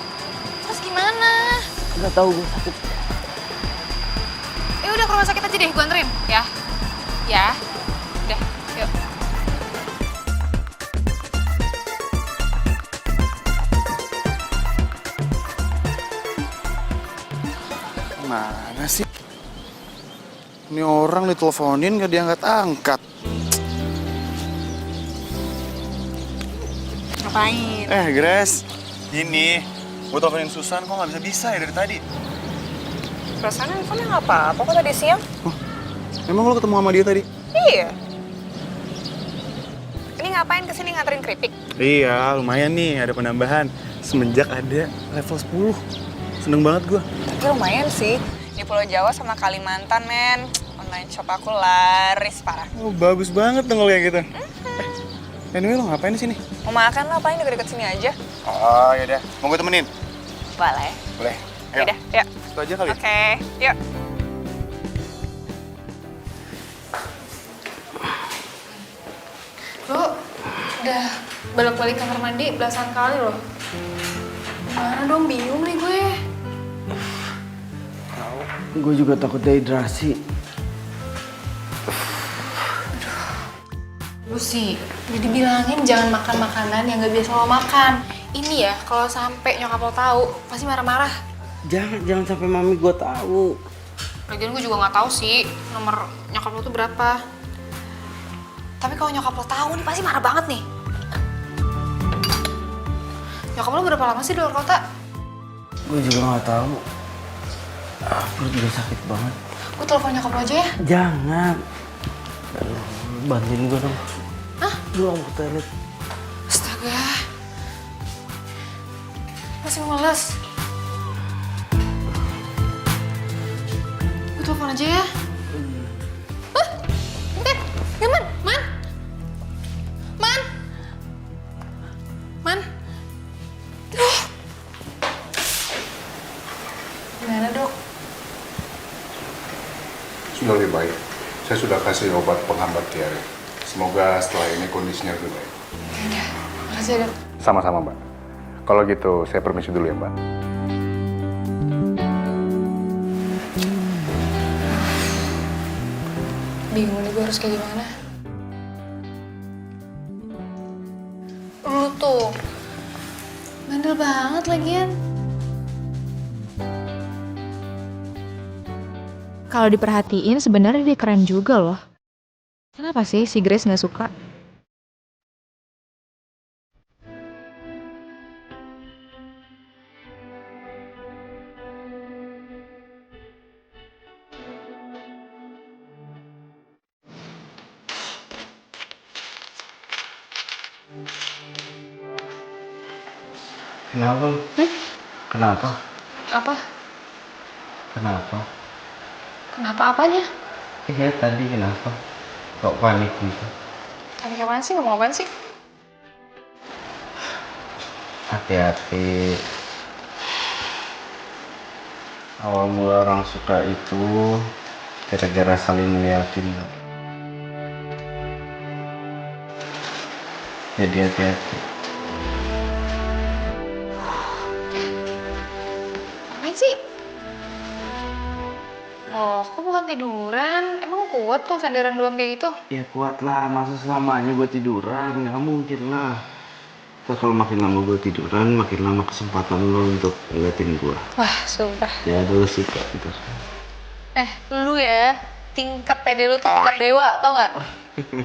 Terus gimana? Udah tahu gue sakit. Ya udah ke rumah sakit aja deh, gue anterin ya. Ya, udah, yuk. Mana sih? Ini orang diteleponin gak diangkat-angkat. Ngapain? Grace, ini gue teleponin Susan kok nggak bisa ya dari tadi. Perasaan handphone nggak apa-apa kok tadi siang. Emang lo ketemu sama dia tadi? Iya. Ini ngapain kesini nganterin keripik? Iya, lumayan nih ada penambahan semenjak ada level 10. Seneng banget gue. Tapi lumayan sih. Di Pulau Jawa sama Kalimantan, men. Online shop aku laris parah. Oh, bagus banget dong kalau kayak gitu. Anyway, lo ngapain di sini? Mau makan lah, paling deket-deket sini aja. Oh, yaudah. Mau gue temenin? Boleh. Boleh. Ayo. Yaudah, yuk. Itu aja kali. Oke, yuk. Bro, udah balik-balik kamar mandi belasan kali loh. Gimana dong, bingung nih gue. Gue juga takut dehidrasi. Lu sih, udah dibilangin jangan makan makanan yang gak biasa lo makan. Ini ya, kalau sampai nyokap lo tahu, pasti marah-marah. Jangan sampai mami gue tahu. Lagian gue juga nggak tahu sih nomor nyokap lo tuh berapa. Tapi kalau nyokap lo tahu nih pasti marah banget nih. Nyokap lo berapa lama sih di luar kota? Gue juga nggak tahu. Perut juga sakit banget. Gue telepon nyokap lo aja ya. Jangan. Aduh, bantuin gue dong. Hah? Gue mau ke toilet. Astaga. Masih males. Gue telepon aja ya. Hah? Bentar. Ya, Man. Man. Man. Man. Aduh. Gimana, Dok? Sudah lebih baik. Saya sudah kasih obat penghambat diare. Semoga setelah ini kondisinya lebih baik. Makasih ya, Dok. Sama-sama, Mbak. Kalau gitu, saya permisi dulu ya, Mbak. Bingung nih gue harus kayak gimana. Lu tuh bandel banget lagian. Kalau diperhatiin sebenarnya dia keren juga loh. Kenapa sih si Grace nggak suka? Kenapa? Kenapa? Apa? Kenapa? Kenapa apanya? Iya tadi kenapa? Kok panik gitu? Panik apaan sih? Ngomong apaan sih? Hati-hati. Awal mula orang suka itu gara-gara saling ngeliatin. Jadi hati-hati. Apaan sih? Oh, kok bukan tiduran? Emang kuat tuh sandaran doang kayak gitu? Ya kuat lah, masa selamanya gue tiduran? Nggak mungkin lah. Terus kalau makin lama gue tiduran, makin lama kesempatan lo untuk ngeliatin gue. Wah, sumpah. Ya dulu suka gitu. Lu ya, tingkat pede lu tuh tingkat dewa, tau gak?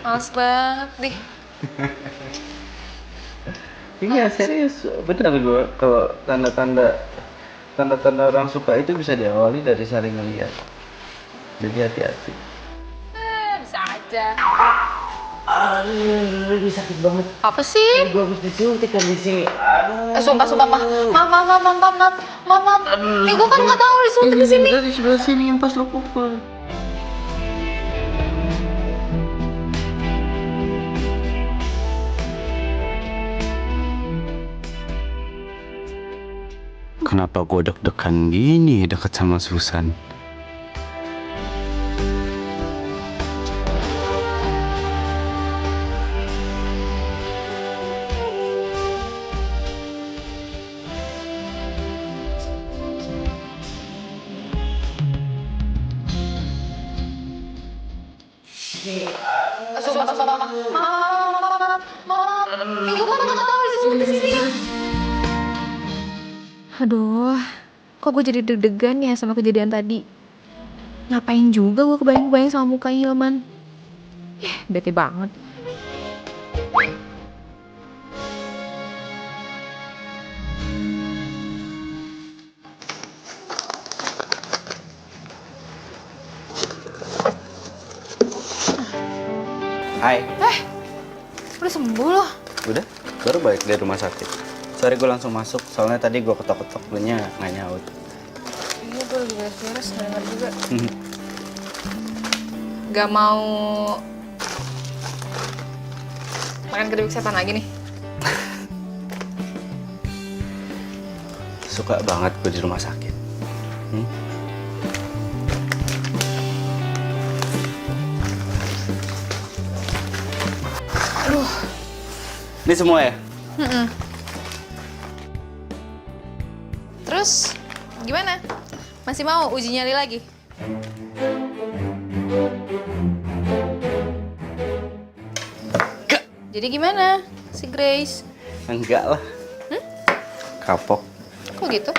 Males banget deh. Iya serius, benar gue. Kalau tanda-tanda orang suka itu bisa diawali dari saling ngeliat. Jadi hati-hati. Bisa aja. Aduh, ini sakit banget. Apa sih? Gue habis disuntik kan di sini. Aduh. Sumpah, maaf. Nih gue kan nggak tahu disuntik di sini. Dari sebelah sini yang pas lo pukul. Kenapa gue deg-degan gini deket sama Susan? Sumpah. Nih gue kan nggak tahu disuntik di sini. Aduh, kok gue jadi deg-degan ya sama kejadian tadi. Ngapain juga gue kebayang-bayang sama muka Hilman. Bete banget. Hai. Udah sembuh loh. Udah? Baru balik dari rumah sakit. Sorry gue langsung masuk, soalnya tadi gue ketok-ketok nya nggak nyaut. Iya, gue lagi beres-beres, denger juga. Gak mau makan keripik setan lagi nih? Suka banget gue di rumah sakit. Aduh. Ini semua ya? Terus gimana? Masih mau uji nyali lagi? Enggak. Jadi gimana si Grace? Enggak lah. Kapok. Kok gitu?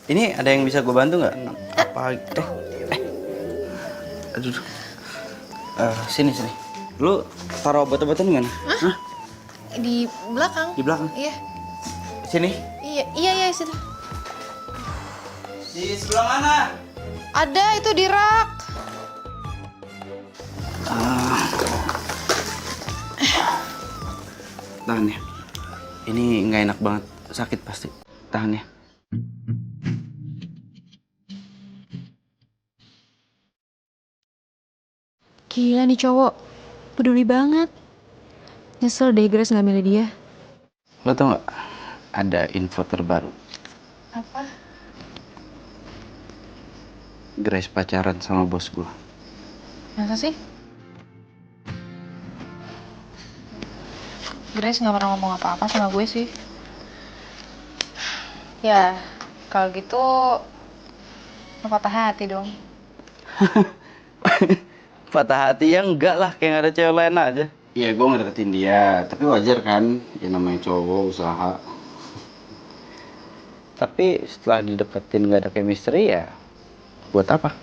Ini ada yang bisa gue bantu nggak? Apa? Aduh. Sini. Lu taruh obat-obatan di mana? Hah? Di belakang. Di belakang? Iya. Sini. Iya, situ. Di sebelah mana? Ada itu di rak. Tahan ya. Ini nggak enak banget, sakit pasti. Tahan ya. Gila nih cowok, peduli banget. Nyesel deh Grace nggak milih dia. Lo tau nggak? Ada info terbaru. Apa? Grace pacaran sama bos gue. Masa sih? Grace nggak pernah ngomong apa-apa sama gue sih. Ya, kalau gitu lo patah hati dong. Patah hati ya enggak lah, kayak gak ada cewek lain aja. Iya, gue ngedeketin dia, tapi wajar kan, ya namanya cowok usaha. Tapi setelah dideketin gak ada chemistry ya, buat apa?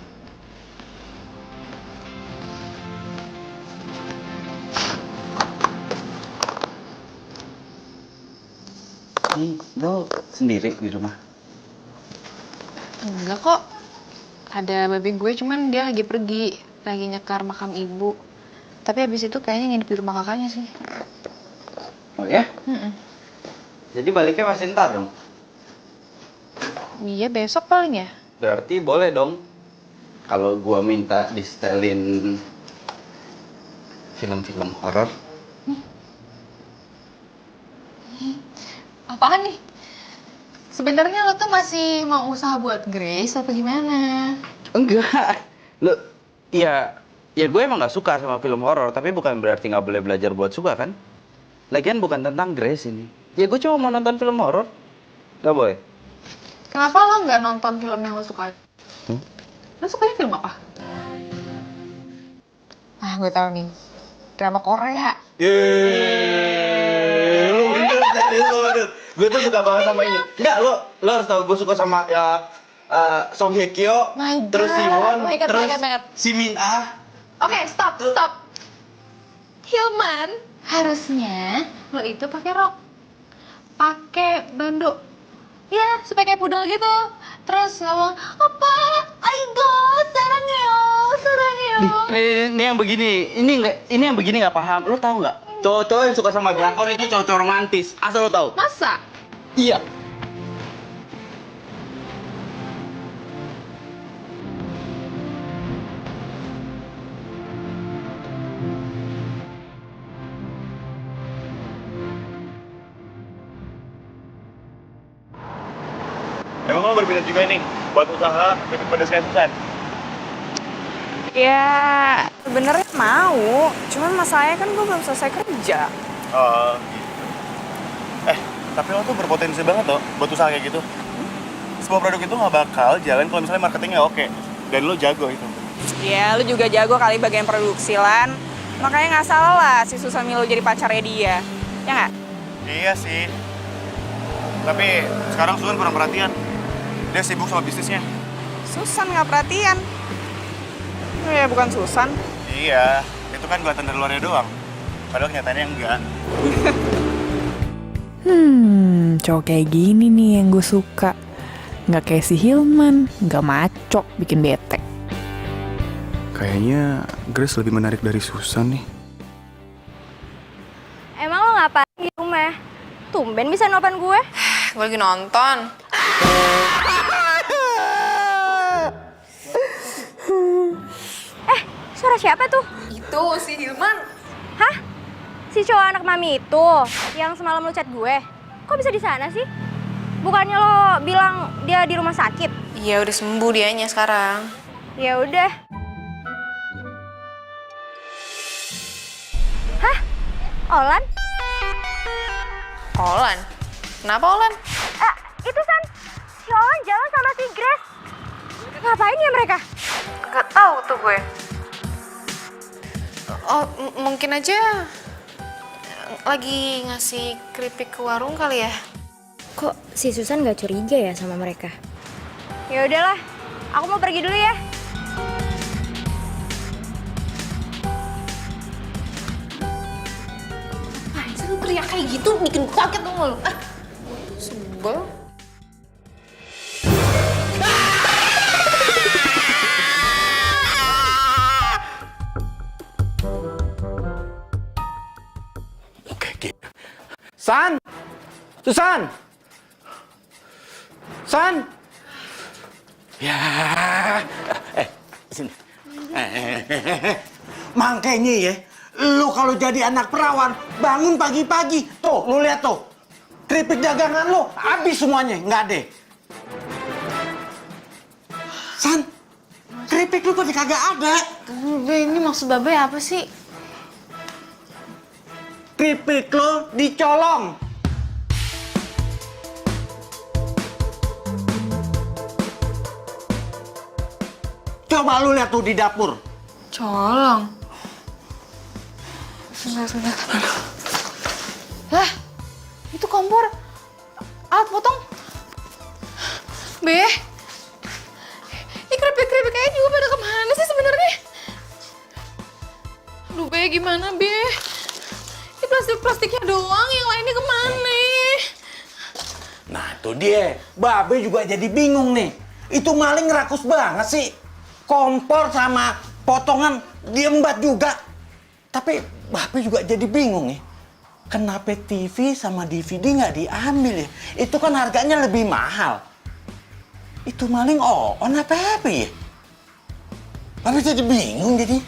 Nih, lo sendiri di rumah? Enggak kok. Ada babi gue, cuman dia lagi pergi. Lagi nyekar makam ibu. Tapi habis itu kayaknya nginep di rumah kakaknya sih. Oh ya? Jadi baliknya masih ntar dong? Iya, besok paling ya. Berarti boleh dong kalau gua minta di-setelin film-film horor. Apaan nih? Sebenarnya lo tuh masih mau usaha buat Grace apa gimana? Enggak. Lo ya gue emang gak suka sama film horor, tapi bukan berarti gak boleh belajar buat suka kan? Lagian bukan tentang Grace ini. Ya gue cuma mau nonton film horor. Gak boleh. Kenapa lo nggak nonton film yang lo suka? Lo sukanya film apa? Ah, gue tahu nih. Drama Korea. Yeay, lu bener. Gue tuh suka banget sama ini. Enggak, lo harus tahu gue suka sama ya Song Hye Kyo, terus Siwon, terus si Min Ah. Oke, stop. Hilman, harusnya lo itu pakai rok. Pakai bando. Ya, supaya kayak pudel gitu. Terus ngomong, apa? Aigo, sarangyo. Ini yang begini, ini yang begini nggak paham. Lo tahu nggak? Cowok-cowok yang suka sama drakor itu cowok-cowok romantis. Asal lo tahu? Masa? Iya. Emang lo berminat juga nih buat usaha keripik pedas kayak Susan? Ya, sebenarnya mau. Cuman masalahnya kan gue belum selesai kerja. Oh, gitu. Tapi lo tuh berpotensi banget loh buat usaha kayak gitu. Sebuah produk itu nggak bakal jalan kalau misalnya marketingnya oke. Dan lo jago itu. Ya, lu juga jago kali bagian produksi, Lan. Makanya nggak salah lah si Susan Milo jadi pacarnya dia. Ya nggak? Iya sih. Tapi sekarang Susan kurang perhatian. Dia sibuk sama bisnisnya. Susan nggak perhatian. Oh ya, bukan Susan. Iya, itu kan kelihatan dari luarnya doang. Padahal kenyataannya enggak. Cowok kayak gini nih yang gue suka. Nggak kayak si Hilman, nggak maco, bikin bete. Kayaknya Grace lebih menarik dari Susan nih. Emang lo ngapain di rumah? Tumben bisa nelfon gue. Gue lagi nonton. Suara siapa tuh? Itu si Hilman. Hah? Si cowok anak mami itu yang semalam lu chat gue. Kok bisa di sana sih? Bukannya lo bilang dia di rumah sakit? Iya, udah sembuh dianya sekarang. Ya udah. Hah? Olan? Olan? Kenapa Olan? Itu San. Si Olan jalan sama si Grace. Ngapain ya mereka? Gak tahu tuh gue. Oh, mungkin aja lagi ngasih keripik ke warung kali ya. Kok si Susan gak curiga ya sama mereka? Ya udahlah, aku mau pergi dulu ya. Apaan sih lu teriak kayak gitu, bikin gue kaget dong lu. Sebel. San, Susan! San! Ya, sini. Makanya ya, lu kalau jadi anak perawan, bangun pagi-pagi. Tuh, lu lihat tuh. Keripik dagangan lu, habis semuanya, nggak ada. San, keripik lu pada kagak ada. Be, ini maksud Babe apa sih? Keripik lu dicolong. Coba lu lihat tuh di dapur. Colong. Sebentar. Lah, itu kompor. Alat potong. Be, ini keripik-keripik kayaknya juga pada kemana sih sebenarnya? Aduh, Be, gimana, Be? Ini plastik-plastiknya doang, yang lainnya kemana? Nah, itu dia. Babe juga jadi bingung nih. Itu maling rakus banget sih. Kompor sama potongan diembat juga. Tapi Babe juga jadi bingung nih. Kenapa TV sama DVD nggak diambil ya? Itu kan harganya lebih mahal. Itu maling on apa ya? Babe jadi bingung jadi.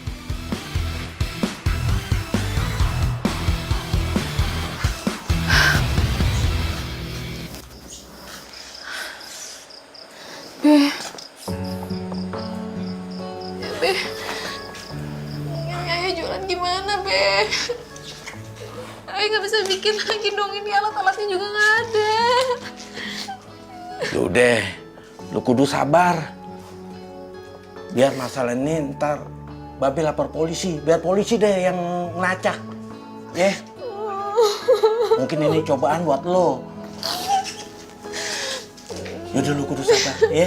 Be. Be. Ayah jualan gimana, Be? Ayah nggak bisa bikin lagi dong, ini alat-alatnya juga nggak ada. Udah, lu kudu sabar. Biar masalah ini ntar Babe lapor polisi, biar polisi deh yang ngelacak. Ya. Mungkin ini cobaan buat lo. Yaudah lu kudu sabar, ya.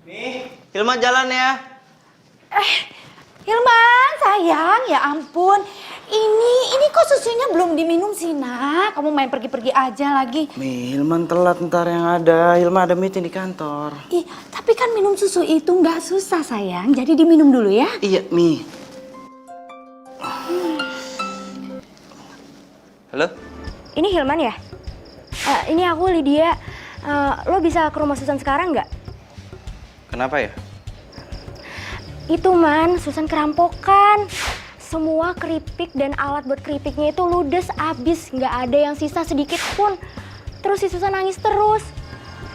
Nih, Hilman jalan ya. Hilman, sayang, ya ampun. Ini kok susunya belum diminum sih, Nak? Kamu main pergi-pergi aja lagi. Mi, Hilman telat ntar yang ada. Hilman ada meeting di kantor. Ih, tapi kan minum susu itu nggak susah, sayang. Jadi diminum dulu ya. Iya, Mi. Halo? Ini Hilman ya? Ini aku Lydia. Lo bisa ke rumah Susan sekarang nggak? Kenapa ya? Itu Man, Susan kerampokan. Semua keripik dan alat buat keripiknya itu ludes abis, nggak ada yang sisa sedikit pun. Terus si Susan nangis terus.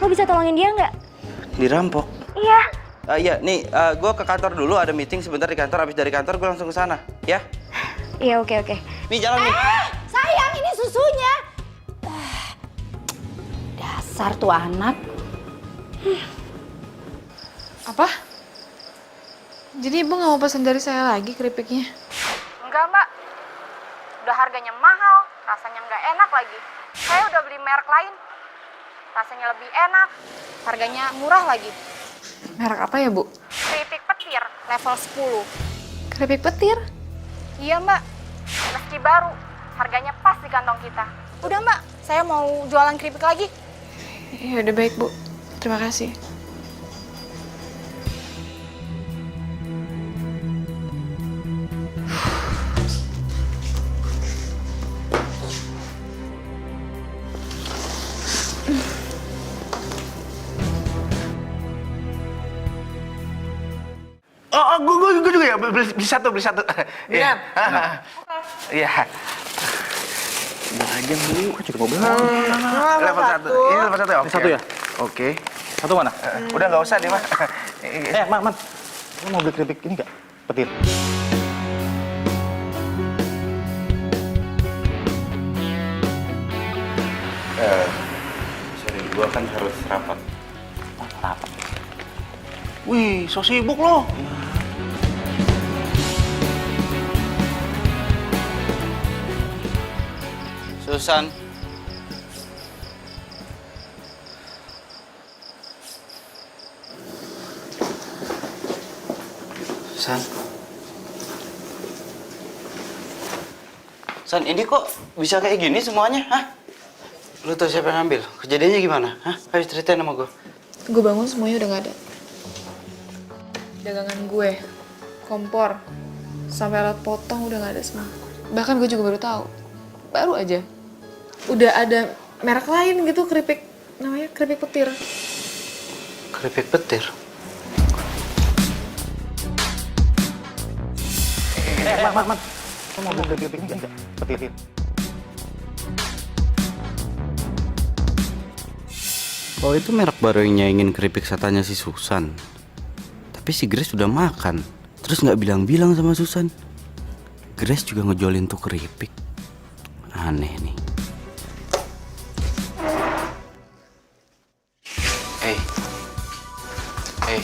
Lo bisa tolongin dia nggak? Dirampok? Iya. Iya, nih, gue ke kantor dulu, ada meeting sebentar di kantor. Habis dari kantor gue langsung ke sana, ya? Iya, oke. Mi, jalan, Mi. Sayang, ini susunya. Dasar tuh anak. Apa? Jadi ibu nggak mau pesan dari saya lagi keripiknya? Enggak, Mbak. Udah harganya mahal, rasanya nggak enak lagi. Saya udah beli merek lain. Rasanya lebih enak, harganya murah lagi. Merek apa ya, Bu? Keripik petir level 10. Keripik petir? Iya, Mbak. Meski baru, harganya pas di kantong kita. Udah, Mbak, saya mau jualan keripik lagi. Ya udah baik, Bu. Terima kasih. Gue juga ya, beli satu. Iya. Iya. Udah aja beli. Kok juga mau beli? Level 1. Ini level 1 ya? Oke. Satu ya? Oke. Satu mana? Udah nggak usah deh, Mas. Man. Lo mau beli keripik ini nggak? Petir. Sorry, gue kan harus rapat. Rapat. Wih, so sibuk lo. Susan. San, ini kok bisa kayak gini semuanya, hah? Lu tau siapa yang ngambil? Kejadiannya gimana, hah? Ayo ceritain sama gue. Gue bangun semuanya udah nggak ada. dagangan gue, kompor, sampai alat potong udah nggak ada semua. Bahkan gue juga baru aja, udah ada merek lain gitu keripik, namanya keripik petir. Keripik petir? Man. Lo mau beli keripik petir? Oh itu merek baru yang nyaingin keripik setannya si Susan. Tapi si Grace udah makan, terus nggak bilang-bilang sama Susan. Grace juga ngejolin tuh keripik. Aneh nih. Hey.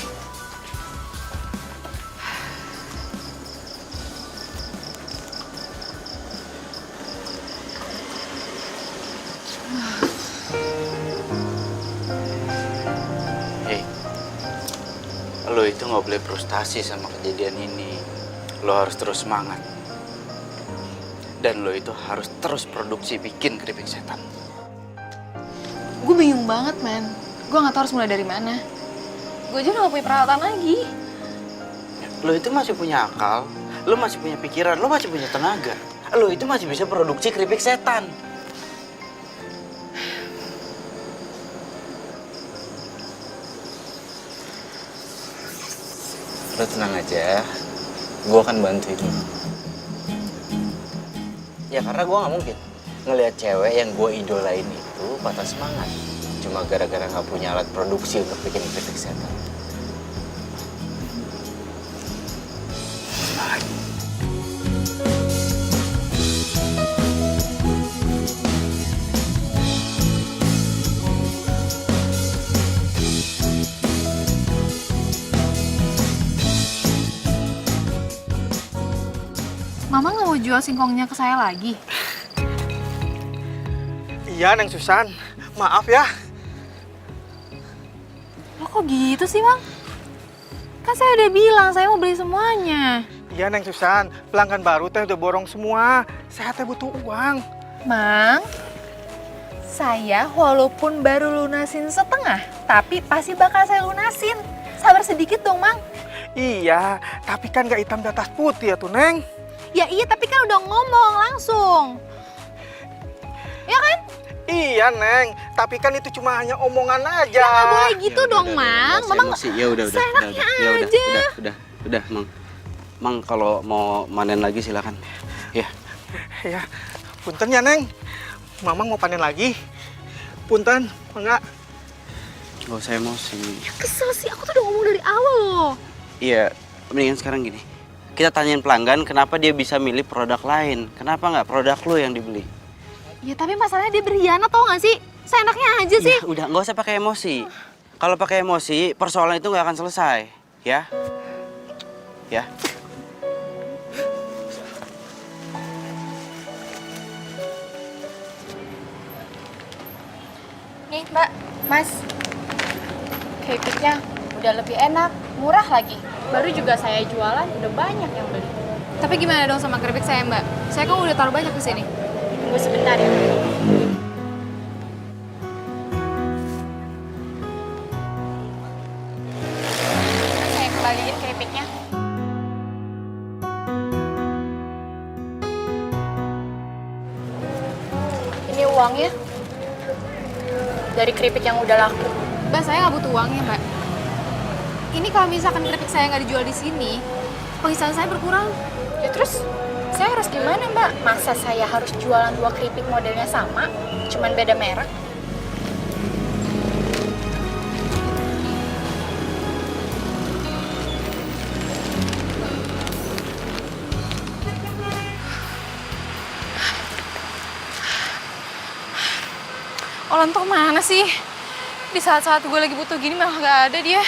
Lo itu nggak boleh frustasi sama kejadian ini. Lo harus terus semangat. Dan lo itu harus terus produksi bikin keripik setan. Gue bingung banget, man. Gue nggak tahu harus mulai dari mana. Gue aja udah gak punya peralatan lagi. Lo itu masih punya akal, lo masih punya pikiran, lo masih punya tenaga. Lo itu masih bisa produksi keripik setan. Lo tenang aja, gue akan bantuin lo. Ya karena gue gak mungkin ngelihat cewek yang gue idolain itu patah semangat cuma gara-gara gak punya alat produksi untuk bikin keripik setan. Semangat. Mama nggak mau jual singkongnya ke saya lagi? Iya, Neng Susan. Maaf ya. Lo kok gitu sih, Mang? Kan saya udah bilang saya mau beli semuanya. Iya, Neng Susan. Pelanggan baru teh udah borong semua. Saya teh butuh uang. Mang, saya walaupun baru lunasin setengah, tapi pasti bakal saya lunasin. Sabar sedikit dong, Mang. Iya, tapi kan gak hitam di atas putih ya tuh, Neng. Ya iya, tapi kan udah ngomong langsung. Ya kan? Iya, Neng. Tapi kan itu cuma hanya omongan aja. Ya nggak boleh gitu dong, Mang. Mamang Ya udah. seenaknya aja. Udah, Mang. Mang kalau mau manen lagi silakan. Ya. Ya, punten ya, Neng. Mamang mau panen lagi. Punten, enggak. Gak usah emosi. Kesel sih, aku tuh udah ngomong dari awal loh. Iya, mendingan sekarang gini. Kita tanyain pelanggan kenapa dia bisa milih produk lain. Kenapa nggak produk lo yang dibeli? Ya tapi masalahnya dia berkhianat, tau gak sih? Seenaknya aja sih. Ya, udah, nggak usah pakai emosi. Kalau pakai emosi, persoalan itu nggak akan selesai. Ya? Ya? Nih Mbak, Mas. Keripiknya udah lebih enak, murah lagi. Baru juga saya jualan, udah banyak yang beli. Tapi gimana dong sama keripik saya, Mbak? Saya kan udah taruh banyak ke sini. Tunggu sebentar ya. Saya kembaliin keripiknya. Ini uangnya. Dari keripik yang udah laku. Mbak, saya nggak butuh uangnya, Mbak. Ini kalau misalkan keripik saya nggak dijual di sini, penghasilan saya berkurang. Ya terus, saya harus gimana Mbak? Masa saya harus jualan 2 keripik modelnya sama, cuman beda merek? Olan tuh mana sih? Di saat-saat gue lagi butuh gini malah nggak ada dia.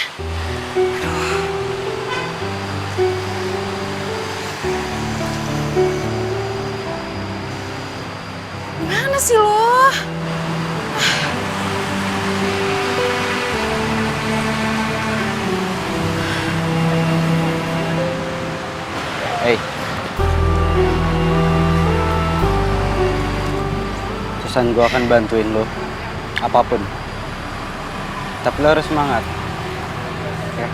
Gimana sih lo? Hey. Susan, gue akan bantuin lo. Apapun. Tapi lo harus semangat. Ya.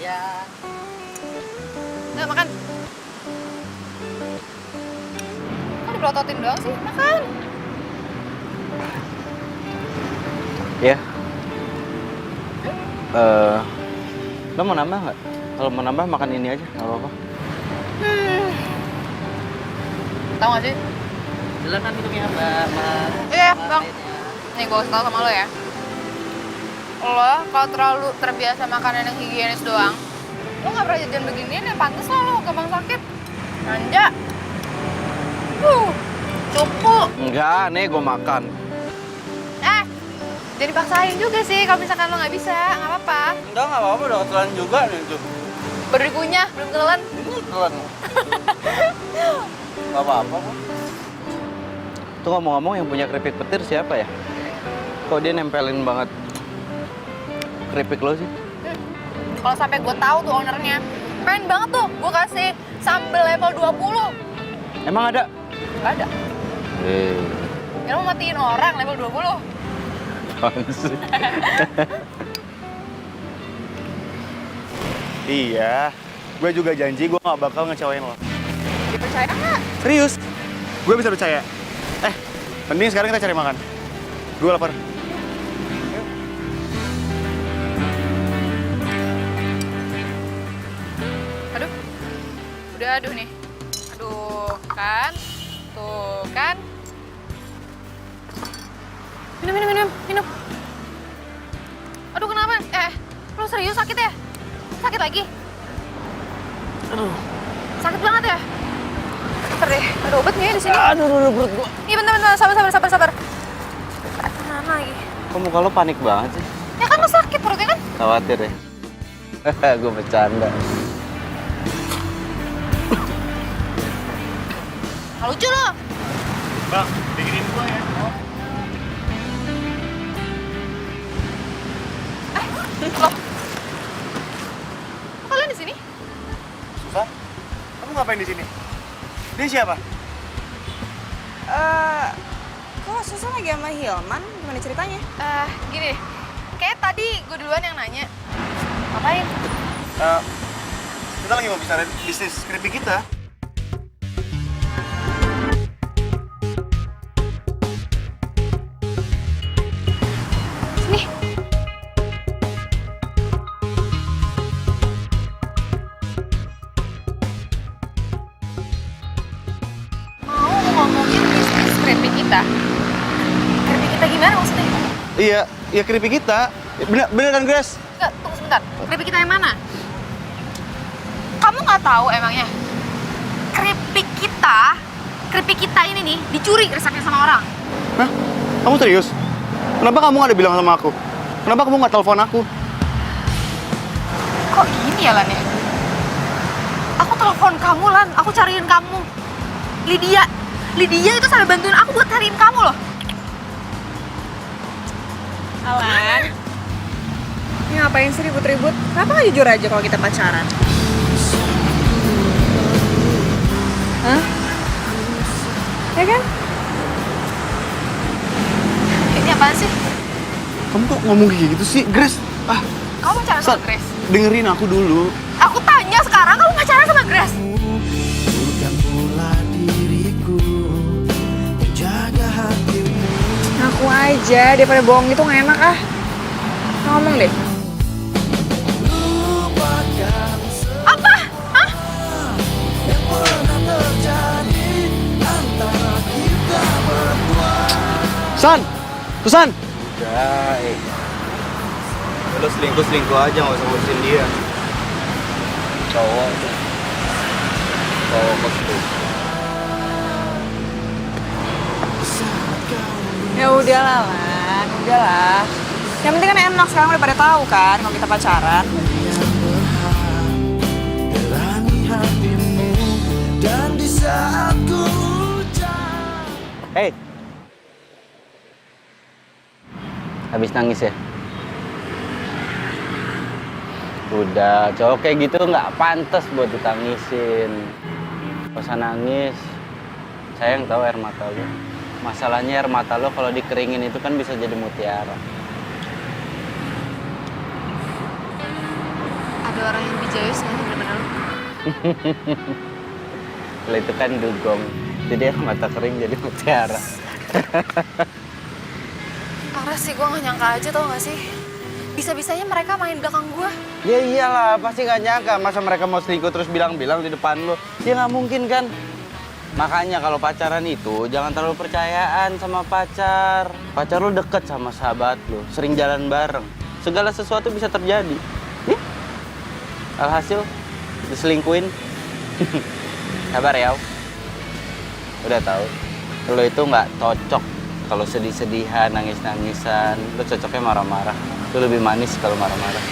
sayang. Nah, makan. Kok dipelototin doang sih? Makan. Ya. Lo mau nambah nggak? Kalau mau nambah makan ini aja, nggak apa-apa. Tahu nggak sih? Silakan minumnya, Mbak. Iya, Bang. Nih, gue kasih tau sama lo ya. Lo kalau terlalu terbiasa makanan yang higienis doang, lo nggak pernah jajan beginian ya, pantes lo gampang sakit. Manja. Cupu. Enggak, nih gue makan. Jadi paksain juga sih kalau misalkan lo nggak bisa, nggak apa-apa. Enggak apa-apa, udah ketelan juga nih tuh. Baru dikunyah, belum ketelan. Ketelan. Nggak apa-apa kok. Tuh ngomong-ngomong yang punya keripik petir siapa ya? Kok dia nempelin banget keripik lo sih? Kalau sampai gue tahu tuh ownernya, pengen banget tuh gue kasih sambal level 20. Emang ada? Gak ada. Ya lo mau matiin orang level 20? Apaan sih? Iya, gue juga janji gue nggak bakal ngecewain lo. Dipercaya nggak? Serius, gue bisa percaya. Mending sekarang kita cari makan. Gue lapar. Aduh, udah aduh nih. Aduh, kan? Tuh, kan? Minum. Aduh, kenapa? Lo serius sakit ya? Sakit lagi? Aduh, sakit banget ya? Bentar deh, ada obat nggak ya di sini? Aduh, perut gua. Iya, bentar, sabar. Mana lagi? Kok muka lo panik banget sih? Ya kan lo sakit perutnya kan? Khawatir ya? Gue bercanda. Nggak lucu lo. Bang, bikinin gue ya. Loh. Kok kalian di sini? Susan, kamu ngapain di sini? Dia siapa? Kok Susan lagi sama Hilman? Gimana ceritanya? Gini, kayak tadi gue duluan yang nanya. Ngapain? Kita lagi mau bicara bisnis keripik kita. Sini. Mau ngomongin bisnis keripik kita? Keripik kita gimana maksudnya? Iya keripik kita. Bener kan, Grace? Enggak, tunggu sebentar. Keripik kita yang mana? Kamu nggak tahu emangnya? Keripik kita ini nih dicuri resepnya sama orang. Hah? Kamu serius? Kenapa kamu nggak ada bilang sama aku? Kenapa kamu nggak telepon aku? Kok gini ya, Lan ya? Aku telepon kamu, Lan. Aku cariin kamu. Lydia itu sampai bantuin aku buat cariin kamu loh. Alan, ini ngapain sih ribut-ribut? Kenapa nggak jujur aja kalau kita pacaran? Hah? Ya kan? Ini apaan sih? Kamu kok ngomong kayak gitu sih, Grace? Kamu pacaran sama Grace? Dengerin aku dulu. Aku tanya sekarang, kamu pacaran sama Grace? Bukan pula diriku jaga hatimu. Ngaku aja, daripada bohong itu nggak enak ah. Ngomong deh. Lupakan Apa? Hah? yang pernah terjadi antara kita berdua. Susan! Udah, lo selingkuh aja, nggak usah ngurusin dia. Cowok tuh. Cowok kok. Ya udahlah, Lan. Udahlah. Yang penting kan enak sekarang udah pada tahu kan kalau kita pacaran. Terangi hatimu dan di saat ku hujan. Hey. Habis nangis ya? Udah, cowok kayak gitu nggak pantas buat ditangisin. Gak usah nangis. Sayang tahu air mata lo. Masalahnya air mata lo kalau dikeringin itu kan bisa jadi mutiara. Ada orang yang bijayus nggak sih bener-bener lu? Kalau itu kan dugong, jadi aku mata kering jadi mutiara. Parah sih, gue gak nyangka aja tau gak sih? Bisa-bisanya mereka main belakang gue. Ya iyalah, pasti gak nyangka. Masa mereka mau selingkuh terus bilang-bilang di depan lo? Ya nggak mungkin kan? Makanya kalau pacaran itu jangan terlalu percayaan sama pacar. Pacar lo deket sama sahabat lo, sering jalan bareng. Segala sesuatu bisa terjadi. Nih, alhasil diselingkuin. Kabar ya? Udah tahu. Lo itu nggak cocok kalau sedih-sedihan, nangis-nangisan. Lo cocoknya marah-marah. Lo lebih manis kalau marah-marah.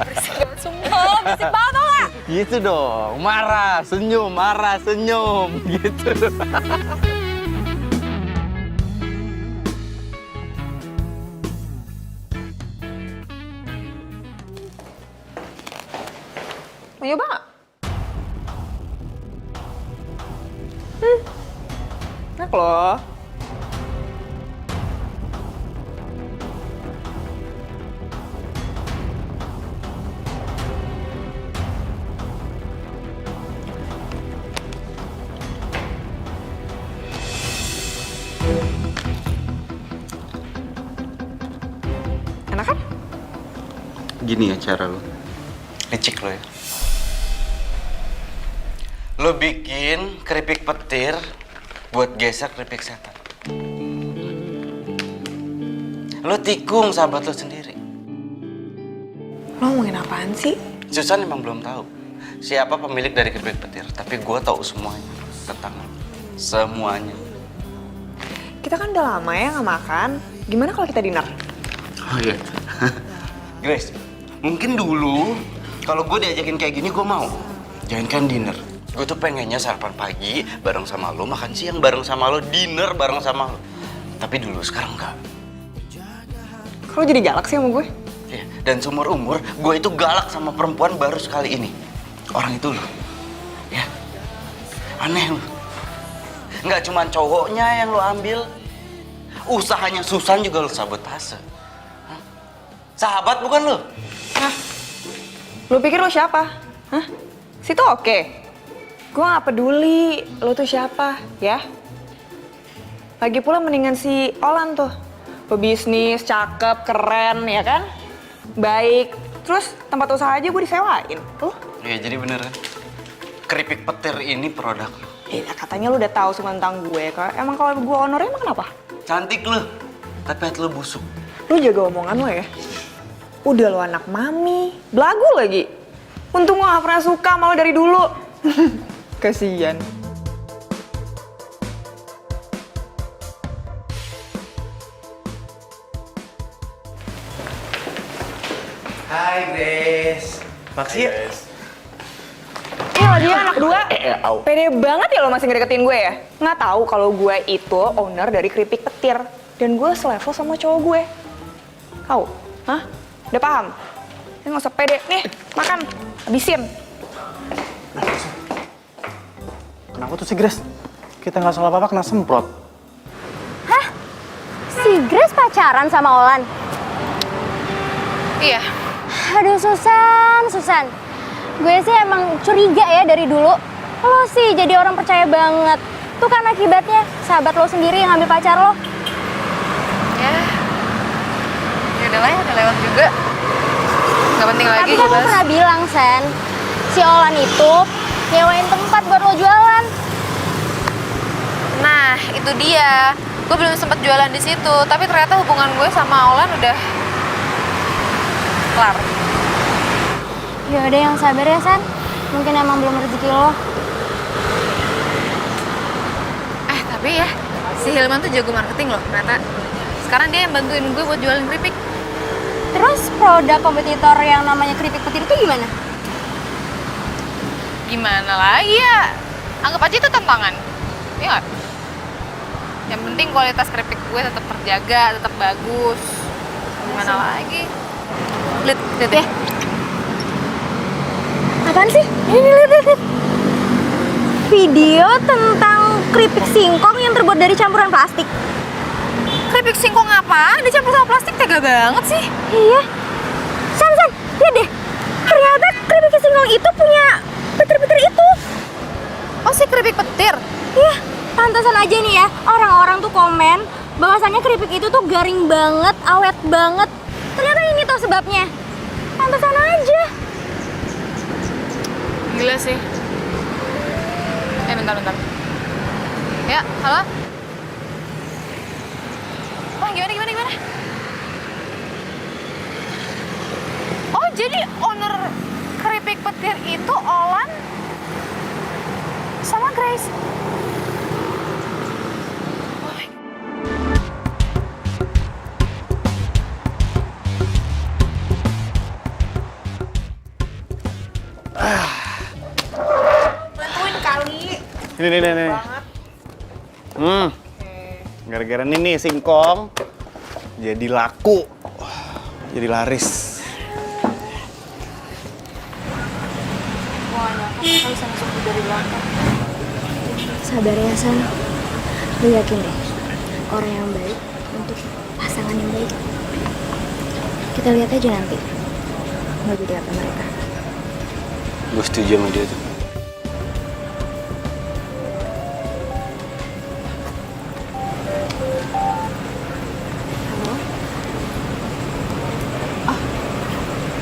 Berisik banget, sumpah. Berisik banget tau gak? Gitu dong, marah, senyum, gitu. Mau nyoba nggak? Enak loh. Enak kan? Gini ya cara lo. Licik lo ya. Lo bikin keripik petir buat geser keripik setan. Lo tikung sahabat lo sendiri. Lo ngomongin apaan sih? Susan emang belum tahu siapa pemilik dari keripik petir, tapi gue tahu semuanya tentang lo. Semuanya. Kita kan udah lama ya nggak makan. Gimana kalau kita dinner? Oh iya. Grace, mungkin dulu kalau gue diajakin kayak gini gue mau. Jangan kan dinner. Gue tuh pengennya sarapan pagi bareng sama lo, makan siang bareng sama lo, dinner bareng sama lo. Tapi dulu, sekarang enggak. Kalau jadi galak sih sama gue? Iya, dan seumur umur gue itu galak sama perempuan baru sekali ini. Orang itu lo. Ya, aneh lo. Nggak cuma cowoknya yang lo ambil, usahanya Susan juga lo sabotase. Hah? Sahabat bukan lo? Hah? Lo pikir lo siapa? Hah? Situ oke. Gue gak peduli lo tuh siapa, ya. Lagi pula mendingan si Olan tuh. Pebisnis, cakep, keren, ya kan? Baik. Terus tempat usaha aja gue disewain. Tuh. Iya, jadi bener kan? Keripik petir ini produk lo. Ya katanya lo udah tahu semua tentang gue. Emang kalau gue honornya emang kenapa? Cantik lo, tapi hati lo busuk. Lo jaga omongan lo ya. Udah lo anak mami, belagu lagi. Untung gue gak pernah suka sama lo dari dulu. Kasian. Hai Grace. Makasih ya. Iya dia anak dua. Pede banget ya lo masih ngedeketin gue ya? Nggak tahu kalau gue itu owner dari keripik petir. Dan gue selevel sama cowok gue. Tahu? Hah? Udah paham? Ini nggak usah pede. Nih, makan. Habisin. Kenapa tuh si Grace? Kita nggak salah apa-apa kena semprot. Hah? Si Grace pacaran sama Olan? Iya. Aduh Susan. Gue sih emang curiga ya dari dulu. Lo sih jadi orang percaya banget. Tuh kan akibatnya sahabat lo sendiri yang ambil pacar lo. Ya udah lah ya, udah lewat juga. Gak penting lagi. Tapi kan lo pernah bilang, Sen, si Olan itu nyewain tempat buat lo jualan. Nah, itu dia. Gue belum sempat jualan di situ, tapi ternyata hubungan gue sama Olan udah kelar. Ya udah yang sabar ya, San. Mungkin emang belum rezeki lo. Tapi ya, si Hilman tuh jago marketing loh ternyata. Sekarang dia yang bantuin gue buat jualan keripik. Terus produk kompetitor yang namanya keripik petir itu gimana? Gimana lagi ya? Anggap aja itu tantangan. Iya nggak? Yang penting kualitas keripik gue tetap terjaga, tetap bagus. Gimana lagi? Lihat ya. Apaan sih? Ini lihat. Video tentang keripik singkong yang terbuat dari campuran plastik. Keripik singkong apa? Dicampur sama plastik, tega banget sih. Iya. Lihat deh, ternyata keripik singkong itu punya petir-petir itu. Oh, si keripik petir? Iya, pantasan aja nih ya, orang-orang tuh komen bahwasannya keripik itu tuh garing banget, awet banget. Ternyata ini tuh sebabnya. Pantasan aja. Gila sih. Bentar. Ya, halo? Oh, gimana? Oh, jadi owner keripik petir itu Olan sama Grace. Bantuin kali. Nih. Gara-gara ini nih singkong jadi laku, jadi laris. Sabar ya, San. Lu yakin deh, orang yang baik untuk pasangan yang baik. Kita lihat aja nanti. Nggak jadi apa mereka. Gue setuju sama dia tuh.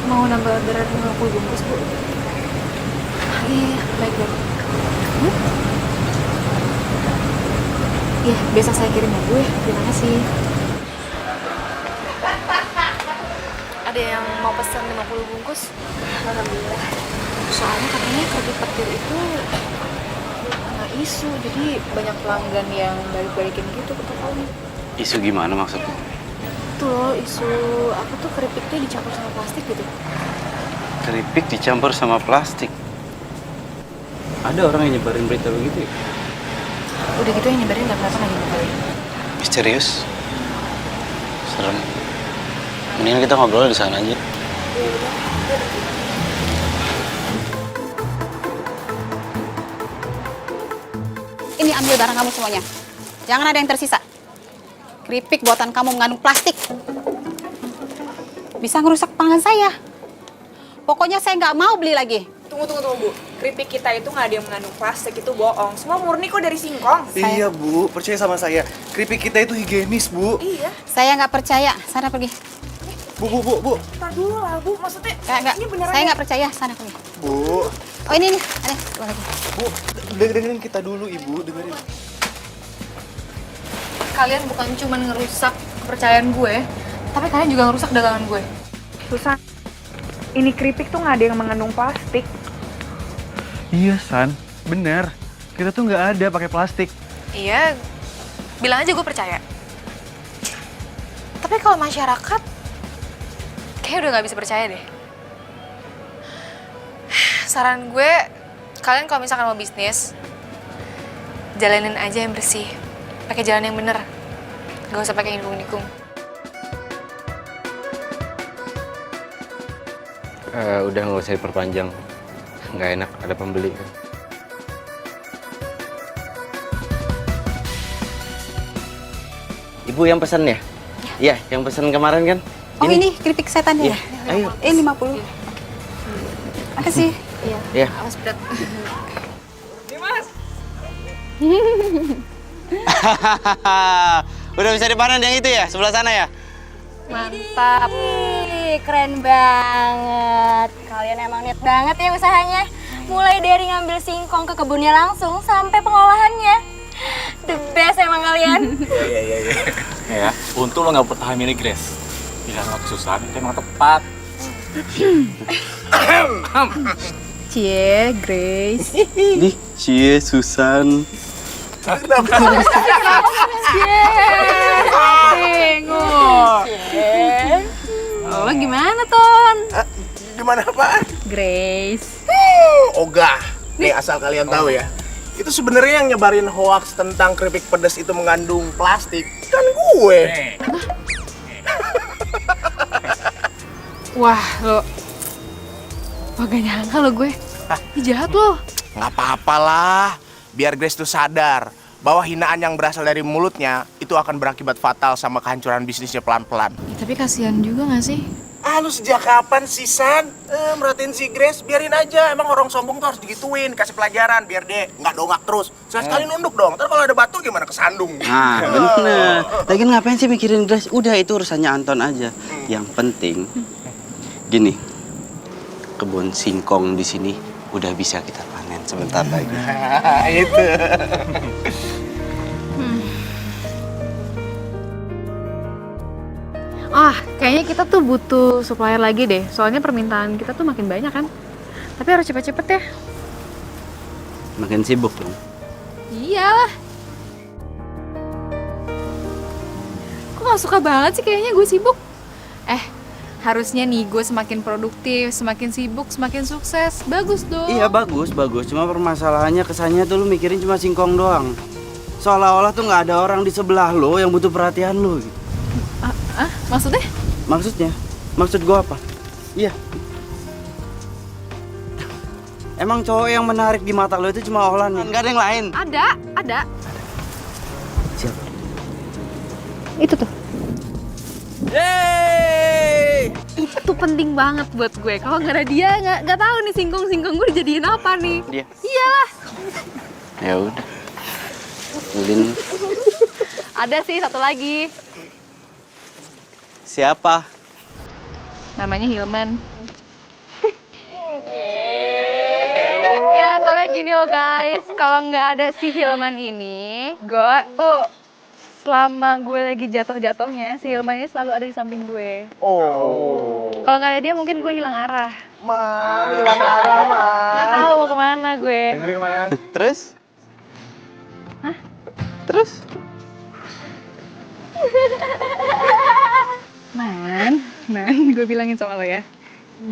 Mau nambah orderan 50 bungkus, Bu. Iya, baik. Iya, besok saya kirim ya, Bu ya. Terima kasih. Ada yang mau pesan 50 bungkus? Alhamdulillah. Soalnya katanya keripik petir itu kena isu, jadi banyak pelanggan yang balik-balikin gitu ke tokonya. Isu gimana maksudnya? Tuh loh, isu apa tuh keripiknya dicampur sama plastik gitu. Keripik dicampur sama plastik. Ada orang yang nyebarin berita begitu ya? Udah gitu yang nyebarin gak kelihatan lagi mukanya. Misterius. Serem. Mendingan kita ngobrol di sana aja. Ini ambil barang kamu semuanya. Jangan ada yang tersisa. Keripik buatan kamu mengandung plastik. Bisa ngerusak pelanggan saya. Pokoknya saya nggak mau beli lagi. Tunggu, Bu. Keripik kita itu nggak ada yang mengandung plastik, itu bohong. Semua murni kok dari singkong. Iya, Bu. Percaya sama saya. Keripik kita itu higienis, Bu. Iya. Saya nggak percaya. Sana pergi. Bu. Ntar dulu lah, Bu. Maksudnya, Nggak. ini beneran Saya ya? nggak percaya. Sana pergi. Bu. Oh ini nih. Ada. Dua lagi. Bu, dengerin kita dulu, Ibu. Dengerin. Kalian bukan cuma ngerusak kepercayaan gue, tapi kalian juga ngerusak dagangan gue. Susan, ini keripik tuh nggak ada yang mengandung plastik. Iya, San. Bener. Kita tuh nggak ada pakai plastik. Iya, bilang aja gue percaya. Tapi kalau masyarakat, kayaknya udah nggak bisa percaya deh. Saran gue, kalian kalau misalkan mau bisnis, jalanin aja yang bersih. Pakai jalan yang bener. Gak usah pakai nikung-nikung. Udah nggak usah diperpanjang. Nggak enak ada pembeli kan. Ibu yang pesan ya? Iya, yang pesan kemarin kan? Oh ini keripik setan ya? Iya, ayo. Ini 50. Makasih. Iya. Awas berat. Udah bisa dipanen yang itu ya? Sebelah sana ya? Mantap. Ih, keren banget. Kalian emang niat banget ya usahanya. Mulai dari ngambil singkong ke kebunnya langsung sampai pengolahannya. The best emang kalian. Ya, untung lo nggak bertahan milih Grace. Pilihan lo kesusahan itu emang tepat. Cie, Grace. Nih, cie Susan. Lo gimana, Ton? Gimana apaan? Grace. Ogah. Nih asal kalian tahu ya. Itu sebenarnya yang nyebarin hoax tentang keripik pedas itu mengandung plastik kan gue. Wah, lo. Wah, gak nyangka lo gue. Ih, jahat lo. Nggak apa-apalah. Biar Grace tuh sadar bahwa hinaan yang berasal dari mulutnya itu akan berakibat fatal sama kehancuran bisnisnya pelan-pelan. Ya, tapi kasihan juga gak sih? Lu sejak kapan sih, San? Merhatiin si Grace, biarin aja. Emang orang sombong tuh harus digituin, kasih pelajaran biar dia nggak dongak terus. Sekali nunduk dong, ntar kalau ada batu gimana kesandung. Nah, bener. Lagian ngapain sih mikirin Grace? Udah, itu urusannya Anton aja. Yang penting, gini, kebun singkong di sini udah bisa kita panen sebentar lagi. Itu. Kayaknya kita tuh butuh supplier lagi deh. Soalnya permintaan kita tuh makin banyak kan. Tapi harus cepet-cepet ya. Makin sibuk dong. Iyalah. Kok gak suka banget sih kayaknya gue sibuk? Harusnya nih gue semakin produktif, semakin sibuk, semakin sukses. Bagus dong. Iya, bagus. Cuma permasalahannya kesannya tuh lu mikirin cuma singkong doang. Seolah-olah tuh nggak ada orang di sebelah lo yang butuh perhatian lo. Maksudnya? Maksud gua apa? Iya. Emang cowok yang menarik di mata lo itu cuma Ohlan, nggak ada yang lain? Ada. Siapa? Itu tuh. Yeay! Itu penting banget buat gue. Kalau nggak ada dia, nggak tahu nih singkong gue dijadiin apa nih. Dia. Iyalah. Ya udah. Ulin. Ada sih satu lagi. Siapa? Namanya Hilman. Ya, soalnya gini loh guys, kalau nggak ada si Hilman ini, gue selama gue lagi jatuh-jatuhnya, si Hilman ini selalu ada di samping gue. Kalau nggak ada dia, mungkin gue hilang arah. Hilang arah, Nggak tahu mau kemana gue. Terus? Hah? Terus? Man, gue bilangin sama lo ya.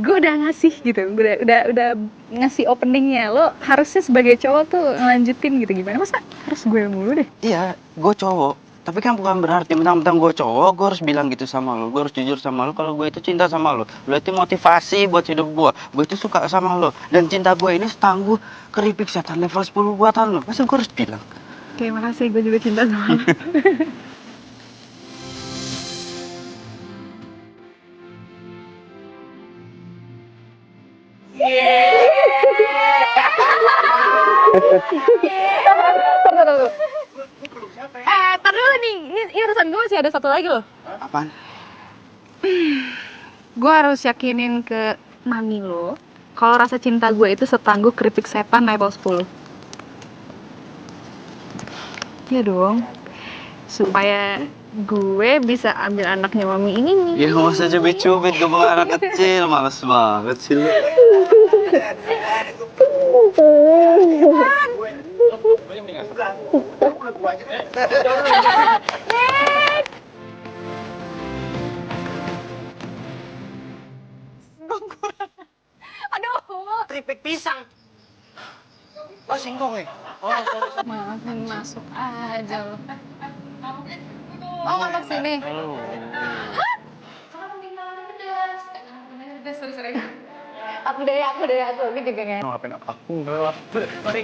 Gue udah ngasih gitu, udah ngasih openingnya. Lo harusnya sebagai cowok tuh ngelanjutin gitu, gimana? Masa harus gue mulu deh? Iya, gue cowok. Tapi kan bukan berarti mentang-mentang gue cowok, gue harus bilang gitu sama lo. Gue harus jujur sama lo kalau gue itu cinta sama lo. Lo itu motivasi buat hidup gue. Gue itu suka sama lo. Dan cinta gue ini setangguh keripik setan level 10 buatan lo. Masa gue harus bilang? Oke, makasih. Gue juga cinta sama lo. Tar dulu nih, ini urusan gue masih ada satu lagi loh. Apaan? Gue harus yakinin ke mami lo kalau rasa cinta gue itu setangguh keripik setan level 10. Iya dong, supaya gue bisa ambil anaknya mami ini nih. Ya nggak usah cubit-cubit, gue bukan anak kecil, males banget sih lo. Aduh, Keripik pisang. Oh, singkong nih. maafin masuk aja lo. Oh, masuk sini. Hah? Sorry. Aku deh, aku juga nggak. Ngapain aku? Enggak. Mari.